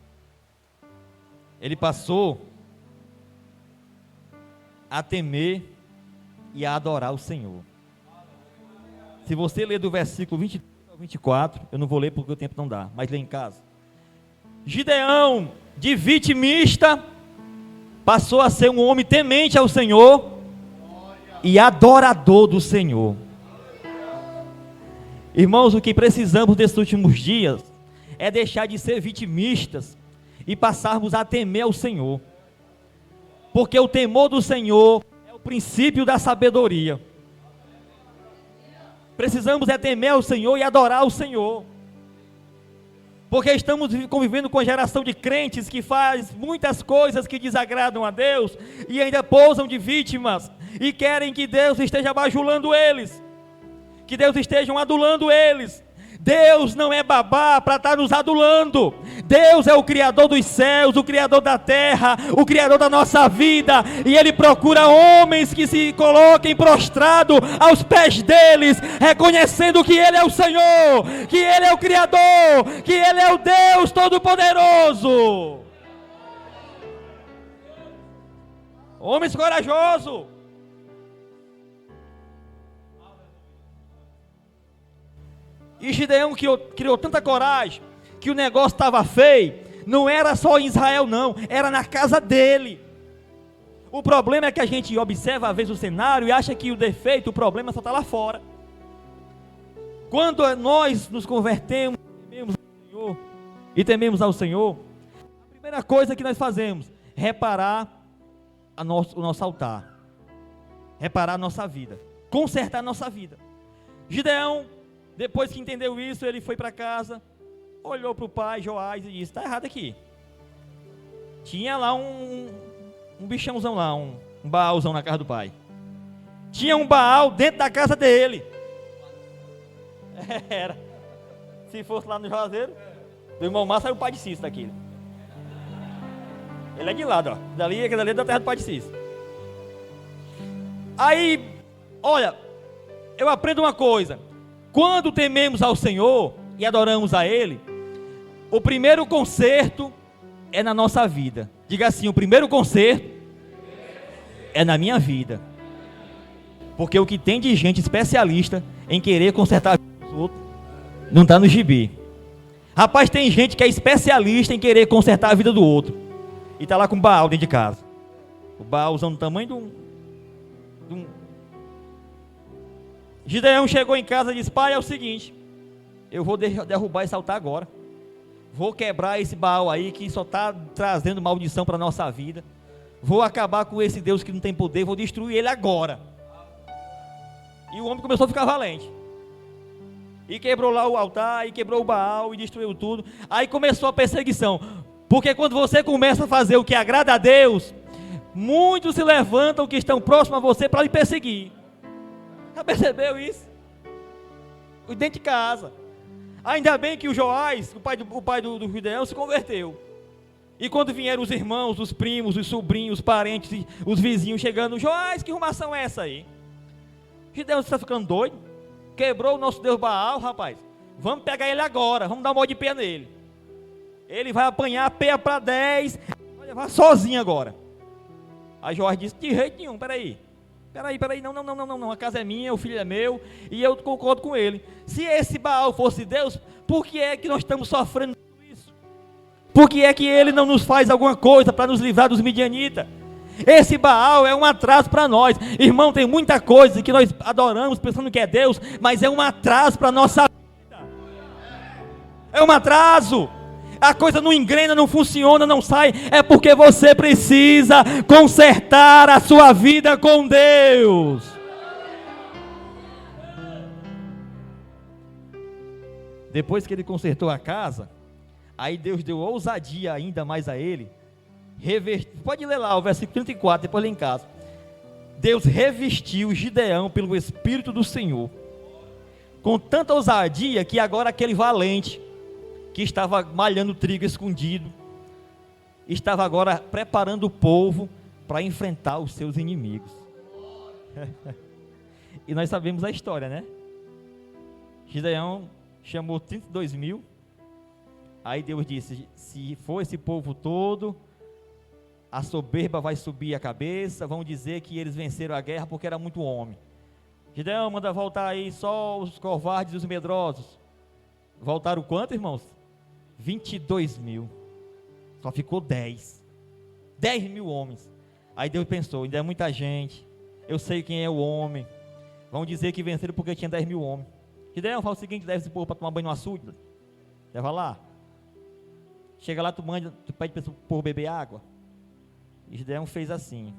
Ele passou a temer e a adorar o Senhor. Se você ler do versículo 23 ao 24, eu não vou ler porque o tempo não dá, mas lê em casa. Gideão, de vitimista, passou a ser um homem temente ao Senhor e adorador do Senhor. Irmãos, o que precisamos desses últimos dias é deixar de ser vitimistas e passarmos a temer ao Senhor, porque o temor do Senhor é o princípio da sabedoria. Precisamos é temer ao Senhor e adorar o Senhor, porque estamos convivendo com a geração de crentes que faz muitas coisas que desagradam a Deus e ainda pousam de vítimas e querem que Deus esteja bajulando eles, que Deus esteja adulando eles. Deus não é babá para estar nos adulando. Deus é o Criador dos céus, o Criador da terra, o Criador da nossa vida, e Ele procura homens que se coloquem prostrados aos pés deles, reconhecendo que Ele é o Senhor, que Ele é o Criador, que Ele é o Deus Todo-Poderoso. Homens corajosos. E Gideão criou tanta coragem, que o negócio estava feio. Não era só em Israel não, era na casa dele. O problema é que a gente observa às vezes o cenário e acha que o defeito, o problema só está lá fora. Quando nós nos convertemos e tememos ao Senhor, a primeira coisa que nós fazemos é reparar o nosso altar, reparar a nossa vida, consertar a nossa vida. Gideão, depois que entendeu isso, ele foi para casa, olhou para o pai Joás e disse: está errado aqui. Tinha lá um bichãozão lá, um Baalzão na casa do pai. Tinha um Baal dentro da casa dele. Era. Se fosse lá no Juazeiro, do irmão Márcio era o pai de Cício daquele. Ele é de lado, ó. Dali é da terra do pai de Cício. Aí, olha, eu aprendo uma coisa. Quando tememos ao Senhor e adoramos a Ele, o primeiro conserto é na nossa vida. Diga assim: o primeiro conserto é na minha vida. Porque o que tem de gente especialista em querer consertar a vida dos outros, não está no gibi. Rapaz, tem gente que é especialista em querer consertar a vida do outro, e está lá com o Baal dentro de casa. O Baal usando o tamanho de um... Gideão chegou em casa e disse: pai, é o seguinte, eu vou derrubar esse altar agora. Vou quebrar esse Baal aí que só está trazendo maldição para a nossa vida. Vou acabar com esse Deus que não tem poder, vou destruir ele agora. E o homem começou a ficar valente. E quebrou lá o altar, e quebrou o Baal, e destruiu tudo. Aí começou a perseguição. Porque quando você começa a fazer o que agrada a Deus, muitos se levantam que estão próximos a você para lhe perseguir. Já percebeu isso? Dentro de casa. Ainda bem que o Joás, o pai do Gideão, se converteu. E quando vieram os irmãos, os primos, os sobrinhos, os parentes, os vizinhos chegando: Joás, que arrumação é essa aí? Gideão, você está ficando doido? Quebrou o nosso Deus Baal, rapaz. Vamos pegar ele agora, vamos dar um monte de pé nele. Ele vai apanhar pé para 10, vai levar sozinho agora. Aí Joás disse: de jeito nenhum, peraí, não, a casa é minha, o filho é meu, e eu concordo com ele. Se esse Baal fosse Deus, por que é que nós estamos sofrendo tudo isso? Por que é que ele não nos faz alguma coisa para nos livrar dos midianitas? Esse Baal é um atraso para nós. Irmão, tem muita coisa que nós adoramos pensando que é Deus, mas é um atraso para a nossa vida. É um atraso. A coisa não engrena, não funciona, não sai. É porque você precisa consertar a sua vida com Deus. Depois que ele consertou a casa, aí Deus deu ousadia ainda mais a ele. Pode ler lá o versículo 34, depois lê em casa. Deus revestiu Gideão pelo Espírito do Senhor, com tanta ousadia que agora aquele valente, que estava malhando trigo escondido, estava agora preparando o povo para enfrentar os seus inimigos. E nós sabemos a história, né? Gideão chamou 32 mil. Aí Deus disse: se for esse povo todo, a soberba vai subir a cabeça, vão dizer que eles venceram a guerra porque era muito homem. Gideão, manda voltar aí só os covardes e os medrosos. Voltaram quanto, irmãos? 22 mil. Só ficou 10 mil homens. Aí Deus pensou: ainda é muita gente, eu sei quem é o homem, vão dizer que venceram porque tinha 10 mil homens. Gideão, fala o seguinte: leva esse povo para tomar banho no açude, leva lá. Chega lá, tu pede para o povo beber água. E Gideão fez assim.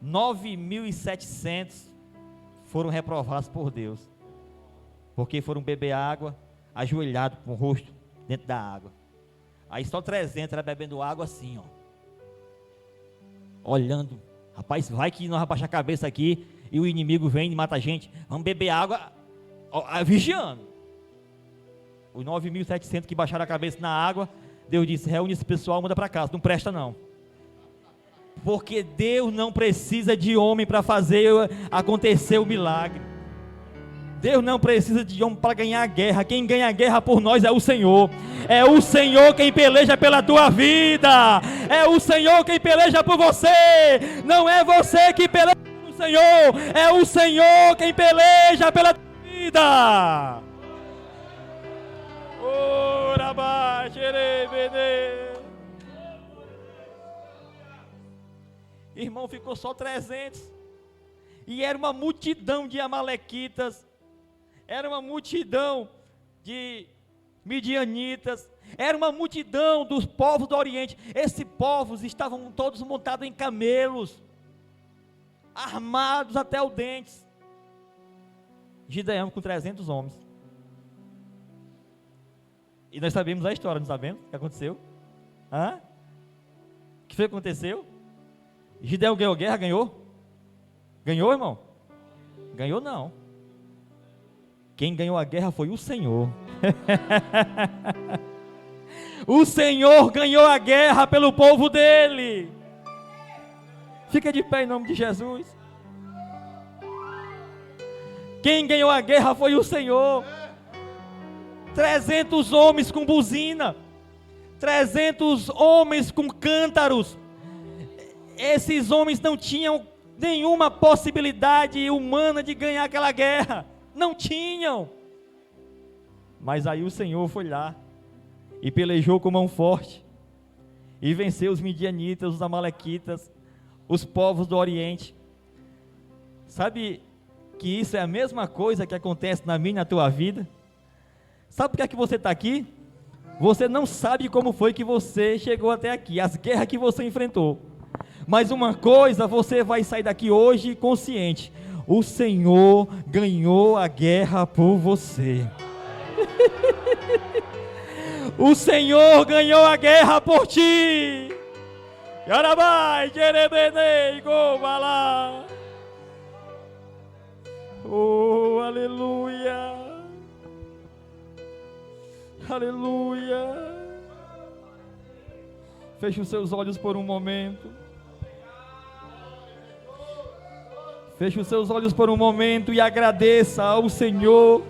9.700 foram reprovados por Deus, porque foram beber água ajoelhado com o rosto dentro da água. Aí só 300 era bebendo água assim, ó, olhando. Rapaz, vai que nós vamos baixar a cabeça aqui e o inimigo vem e mata a gente. Vamos beber água, ó, vigiando. Os 9.700 que baixaram a cabeça na água Deus disse: reúne esse pessoal, manda para casa, não presta não. Porque Deus não precisa de homem para fazer acontecer o milagre. Deus não precisa de homem para ganhar a guerra. Quem ganha a guerra por nós é o Senhor. É o Senhor quem peleja pela tua vida. É o Senhor quem peleja por você. Não é você que peleja pelo Senhor. É o Senhor quem peleja pela tua vida. Ora, irmão, ficou só 300. E era uma multidão de amalequitas. Era uma multidão de midianitas. Era uma multidão dos povos do Oriente. Esses povos estavam todos montados em camelos, armados até os dentes. Gideão com 300 homens. E nós sabemos a história, não sabemos o que aconteceu? O que foi que aconteceu? Gideão ganhou guerra? Ganhou? Ganhou, irmão? Ganhou não. Quem ganhou a guerra foi o Senhor. O Senhor ganhou a guerra pelo povo dele. Fica de pé em nome de Jesus. Quem ganhou a guerra foi o Senhor. 300 homens com buzina, 300 homens com cântaros. Esses homens não tinham nenhuma possibilidade humana de ganhar aquela guerra, não tinham. Mas aí o Senhor foi lá e pelejou com mão forte e venceu os midianitas, os amalequitas, os povos do Oriente. Sabe que isso é a mesma coisa que acontece na minha e na tua vida? Sabe por que é que você está aqui? Você não sabe como foi que você chegou até aqui, as guerras que você enfrentou. Mas uma coisa, você vai sair daqui hoje consciente: o Senhor ganhou a guerra por você. O Senhor ganhou a guerra por ti. Oh, aleluia. Aleluia. Feche os seus olhos por um momento. Feche os seus olhos por um momento e agradeça ao Senhor,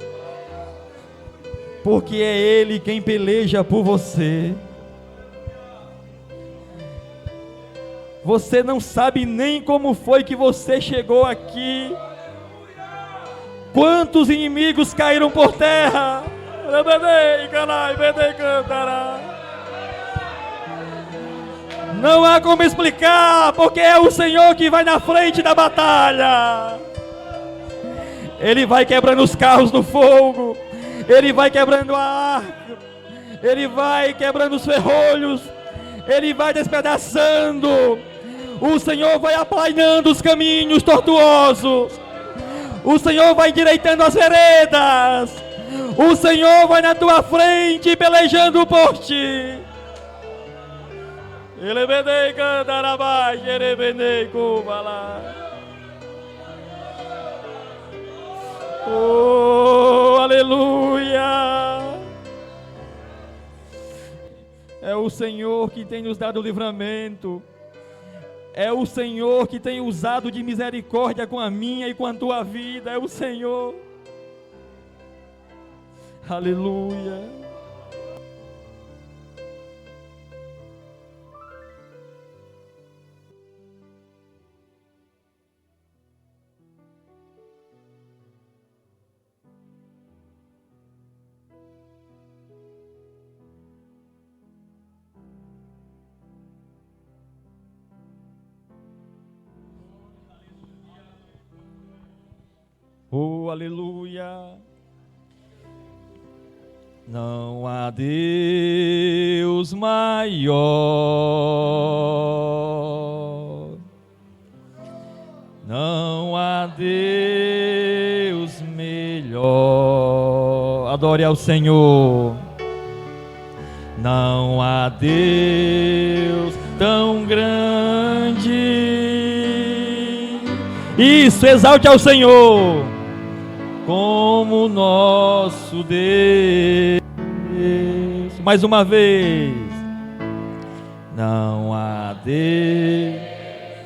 porque é Ele quem peleja por você. Você não sabe nem como foi que você chegou aqui. Quantos inimigos caíram por terra? Não há como explicar, porque é o Senhor que vai na frente da batalha. Ele vai quebrando os carros no fogo, Ele vai quebrando a arca, Ele vai quebrando os ferrolhos, Ele vai despedaçando. O Senhor vai aplainando os caminhos tortuosos, o Senhor vai endireitando as veredas. O Senhor vai na tua frente pelejando por ti. Oh, aleluia. É o Senhor que tem nos dado o livramento. É o Senhor que tem usado de misericórdia com a minha e com a tua vida. É o Senhor. Aleluia. Oh, aleluia. Não há Deus maior, não há Deus melhor. Adore ao Senhor. Não há Deus tão grande. Isso, exalte ao Senhor como nosso Deus. Mais uma vez. Não há Deus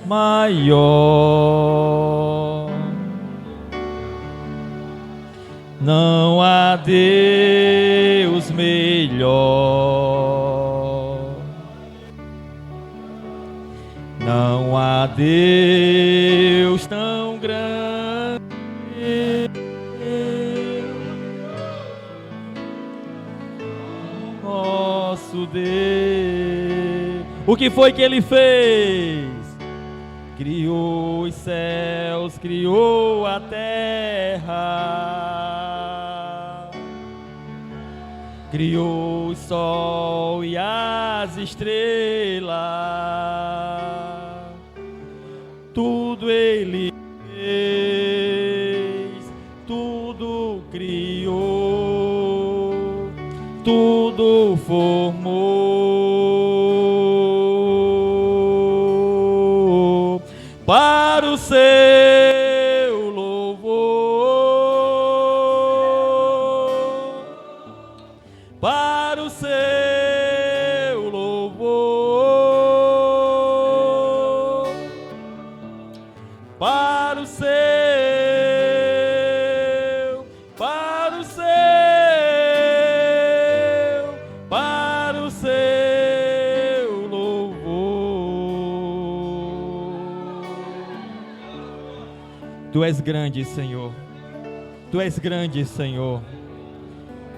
maior. Não há Deus melhor. Não há Deus tão grande. Nosso Deus. O que foi que Ele fez? Criou os céus, criou a terra, criou o sol e as estrelas, tudo Ele fez, tudo criou, tudo formou para o seu louvor, para o seu louvor, para o seu, para o seu, para o seu louvor. Tu és grande, Senhor. Tu és grande, Senhor.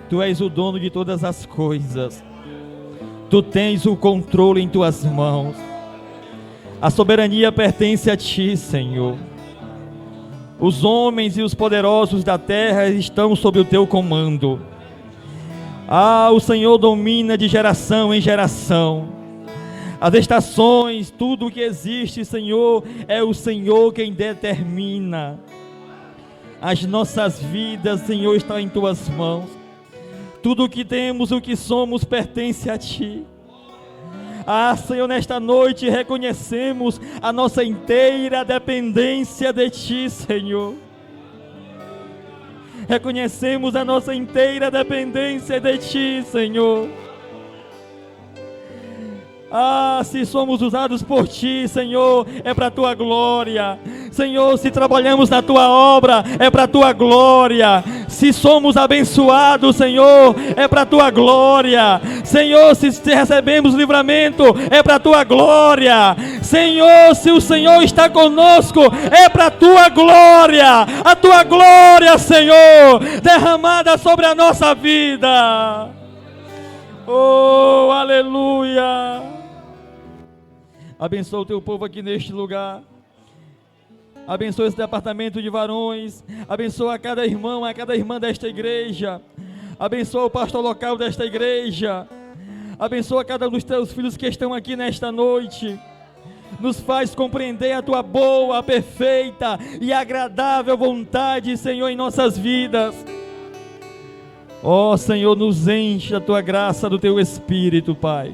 Tu és o dono de todas as coisas. Tu tens o controle em tuas mãos. A soberania pertence a ti, Senhor. Os homens e os poderosos da terra estão sob o teu comando. O Senhor domina de geração em geração. As estações, tudo o que existe, Senhor, é o Senhor quem determina. As nossas vidas, Senhor, estão em tuas mãos. Tudo o que temos, o que somos, pertence a ti. Senhor, nesta noite reconhecemos a nossa inteira dependência de ti, Senhor. Reconhecemos a nossa inteira dependência de ti, Senhor. Se somos usados por ti, Senhor, é para a tua glória. Senhor, se trabalhamos na tua obra, é para a tua glória. Se somos abençoados, Senhor, é para a tua glória. Senhor, se recebemos livramento, é para a tua glória. Senhor, se o Senhor está conosco, é para a tua glória. A tua glória, Senhor, derramada sobre a nossa vida. Oh, aleluia. Abençoa o teu povo aqui neste lugar. Abençoa esse departamento de varões. Abençoa a cada irmão, a cada irmã desta igreja. Abençoa o pastor local desta igreja. Abençoa cada um dos teus filhos que estão aqui nesta noite. Nos faz compreender a tua boa, perfeita e agradável vontade, Senhor, em nossas vidas. Ó Senhor, nos enche da tua graça, do teu Espírito, Pai.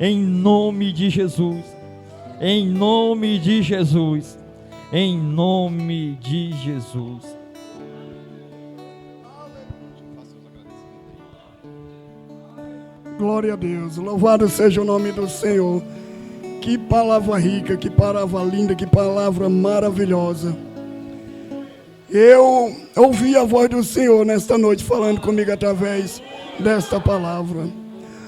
Em nome de Jesus, em nome de Jesus, em nome de Jesus. Glória a Deus, louvado seja o nome do Senhor. Que palavra rica, que palavra linda, que palavra maravilhosa. Eu ouvi a voz do Senhor nesta noite falando comigo através desta palavra.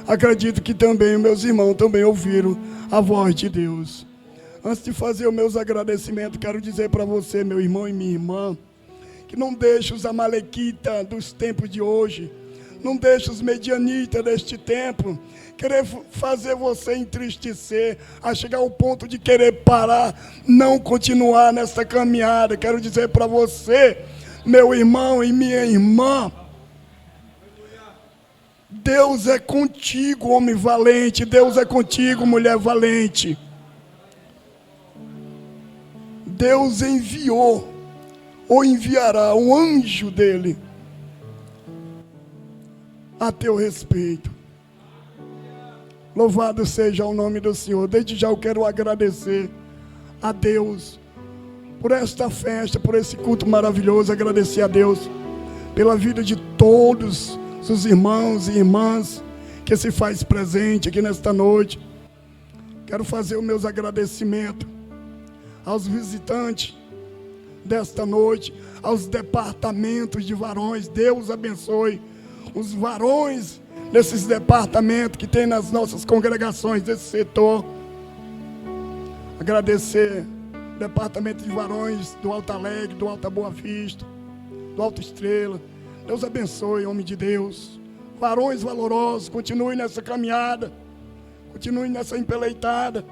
Acredito que também meus irmãos também ouviram a voz de Deus. Antes de fazer os meus agradecimentos, quero dizer para você, meu irmão e minha irmã, que não deixe os amalequitas dos tempos de hoje, não deixe os medianitas deste tempo querer fazer você entristecer, a chegar ao ponto de querer parar, não continuar nessa caminhada. Quero dizer para você, meu irmão e minha irmã, Deus é contigo, homem valente. Deus é contigo, mulher valente. Deus enviou ou enviará um anjo dele a teu respeito. Louvado seja o nome do Senhor. Desde já eu quero agradecer a Deus por esta festa, por esse culto maravilhoso. Agradecer a Deus pela vida de todos os irmãos e irmãs que se faz presente aqui nesta noite. Quero fazer os meus agradecimentos aos visitantes desta noite, aos departamentos de varões. Deus abençoe os varões desses departamentos que tem nas nossas congregações desse setor. Agradecer o departamento de varões do Alto Alegre, do Alta Boa Vista, do Alto Estrela. Deus abençoe, homem de Deus. Varões valorosos, continue nessa caminhada, continue nessa empeleitada,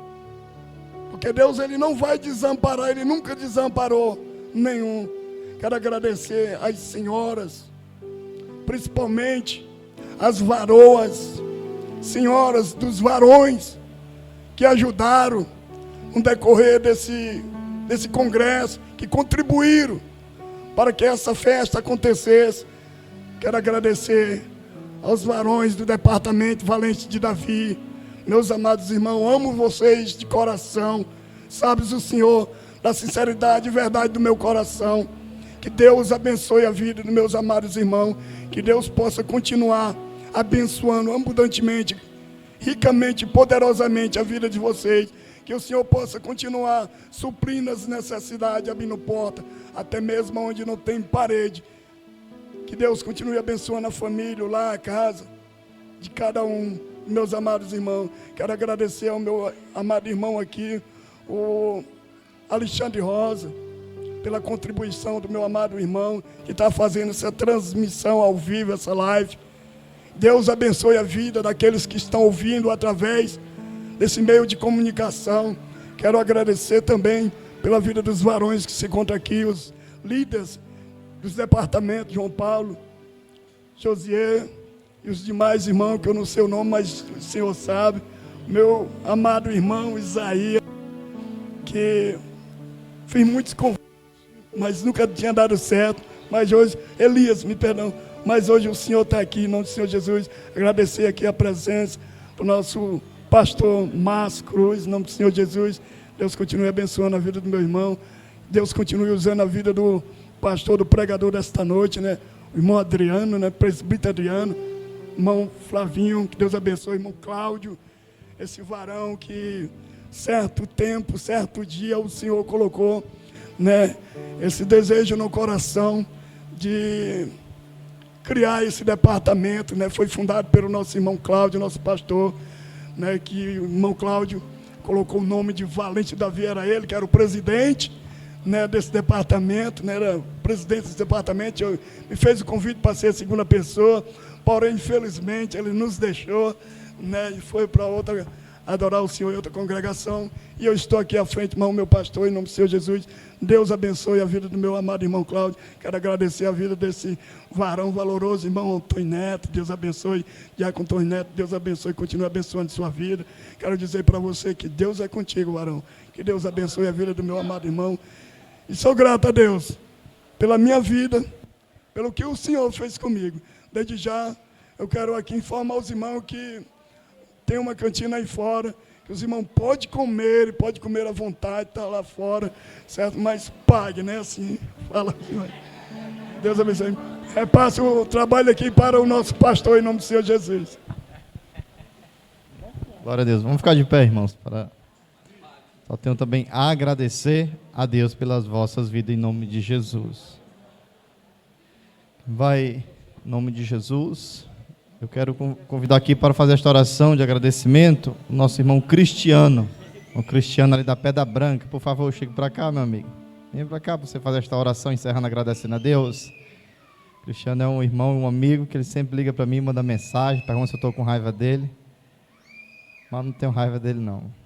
porque Deus, Ele não vai desamparar, Ele nunca desamparou nenhum. Quero agradecer às senhoras, principalmente as varoas, senhoras dos varões, que ajudaram no decorrer desse congresso, que contribuíram para que essa festa acontecesse. Quero agradecer aos varões do departamento Valente de Davi. Meus amados irmãos, amo vocês de coração. Sabes o Senhor da sinceridade e verdade do meu coração. Que Deus abençoe a vida dos meus amados irmãos. Que Deus possa continuar abençoando abundantemente, ricamente, poderosamente a vida de vocês. Que o Senhor possa continuar suprindo as necessidades, abrindo porta, até mesmo onde não tem parede. Que Deus continue abençoando a família, lá a casa de cada um, meus amados irmãos. Quero agradecer ao meu amado irmão aqui, o Alexandre Rosa, pela contribuição do meu amado irmão, que está fazendo essa transmissão ao vivo, essa live. Deus abençoe a vida daqueles que estão ouvindo através desse meio de comunicação. Quero agradecer também pela vida dos varões que se encontram aqui, os líderes dos departamentos, João Paulo, Josier e os demais irmãos, que eu não sei o nome, mas o Senhor sabe. Meu amado irmão Isaías, que fiz muitos convites, mas nunca tinha dado certo. Mas hoje, Elias, me perdão, mas hoje o Senhor está aqui, em nome do Senhor Jesus. Agradecer aqui a presença do nosso pastor Márcio Cruz, em nome do Senhor Jesus. Deus continue abençoando a vida do meu irmão. Deus continue usando a vida do pastor, do pregador desta noite, né? O irmão Adriano, né? Presbítero Adriano, irmão Flavinho, que Deus abençoe, irmão Cláudio, esse varão que certo tempo, certo dia o Senhor colocou, né, esse desejo no coração de criar esse departamento, né? Foi fundado pelo nosso irmão Cláudio, nosso pastor, né? Que o irmão Cláudio colocou o nome de Valente Davi, era ele que era o presidente, né, desse departamento, né, era o presidente desse departamento. Me fez o convite para ser a segunda pessoa, porém, infelizmente, ele nos deixou, né, e foi para outra, adorar o Senhor em outra congregação. E eu estou aqui à frente, irmão, meu pastor, em nome do Senhor Jesus. Deus abençoe a vida do meu amado irmão Cláudio. Quero agradecer a vida desse varão valoroso, irmão Antônio Neto. Deus abençoe, Diácono Antônio Neto. Deus abençoe, continue abençoando sua vida. Quero dizer para você que Deus é contigo, varão. Que Deus abençoe a vida do meu amado irmão. E sou grato a Deus pela minha vida, pelo que o Senhor fez comigo. Desde já, eu quero aqui informar os irmãos que tem uma cantina aí fora, que os irmãos podem comer à vontade, está lá fora, certo? Mas pague, né? Assim, fala. Deus abençoe. Repasse o trabalho aqui para o nosso pastor, em nome do Senhor Jesus. Glória a Deus. Vamos ficar de pé, irmãos, só tenho também a agradecer a Deus pelas vossas vidas em nome de Jesus. Vai, em nome de Jesus, eu quero convidar aqui para fazer esta oração de agradecimento o nosso irmão Cristiano, o Cristiano ali da Pedra Branca. Por favor, chegue para cá, meu amigo. Vem para cá para você fazer esta oração, encerrando agradecendo a Deus. Cristiano é um irmão, um amigo, que ele sempre liga para mim, manda mensagem, pergunta se eu estou com raiva dele. Mas não tenho raiva dele, não.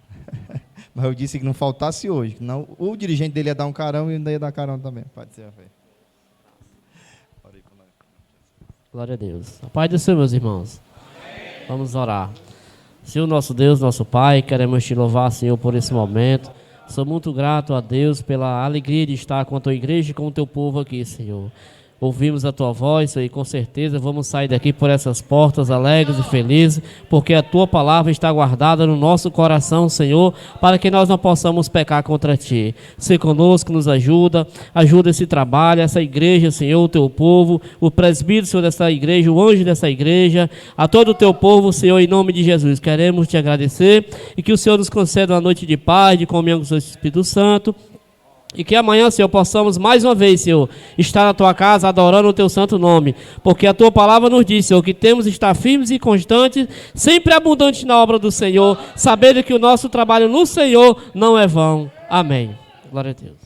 Mas eu disse que não faltasse hoje, não, o dirigente dele ia dar um carão e ainda ia dar carão também. Pode ser, velho. Glória a Deus. A paz do Senhor, meus irmãos. Vamos orar. Senhor, nosso Deus, nosso Pai, queremos te louvar, Senhor, por esse momento. Sou muito grato a Deus pela alegria de estar com a tua igreja e com o teu povo aqui, Senhor. ouvimos a Tua voz, Senhor, e com certeza vamos sair daqui por essas portas alegres e felizes, porque a Tua palavra está guardada no nosso coração, Senhor, para que nós não possamos pecar contra Ti. Se conosco, nos ajuda esse trabalho, essa igreja, Senhor, o Teu povo, o presbítero, Senhor, dessa igreja, o anjo dessa igreja, a todo o Teu povo, Senhor, em nome de Jesus. Queremos Te agradecer e que o Senhor nos conceda uma noite de paz, de comunhão com o Seu Espírito Santo. E que amanhã, Senhor, possamos mais uma vez, Senhor, estar na Tua casa adorando o Teu santo nome. Porque a Tua palavra nos diz, Senhor, que temos de estar firmes e constantes, sempre abundantes na obra do Senhor, sabendo que o nosso trabalho no Senhor não é vão. Amém. Glória a Deus.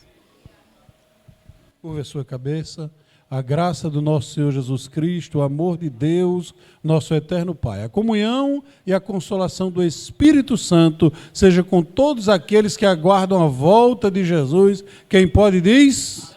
Curva a sua cabeça. A graça do nosso Senhor Jesus Cristo, o amor de Deus, nosso eterno Pai, a comunhão e a consolação do Espírito Santo seja com todos aqueles que aguardam a volta de Jesus. Quem pode diz...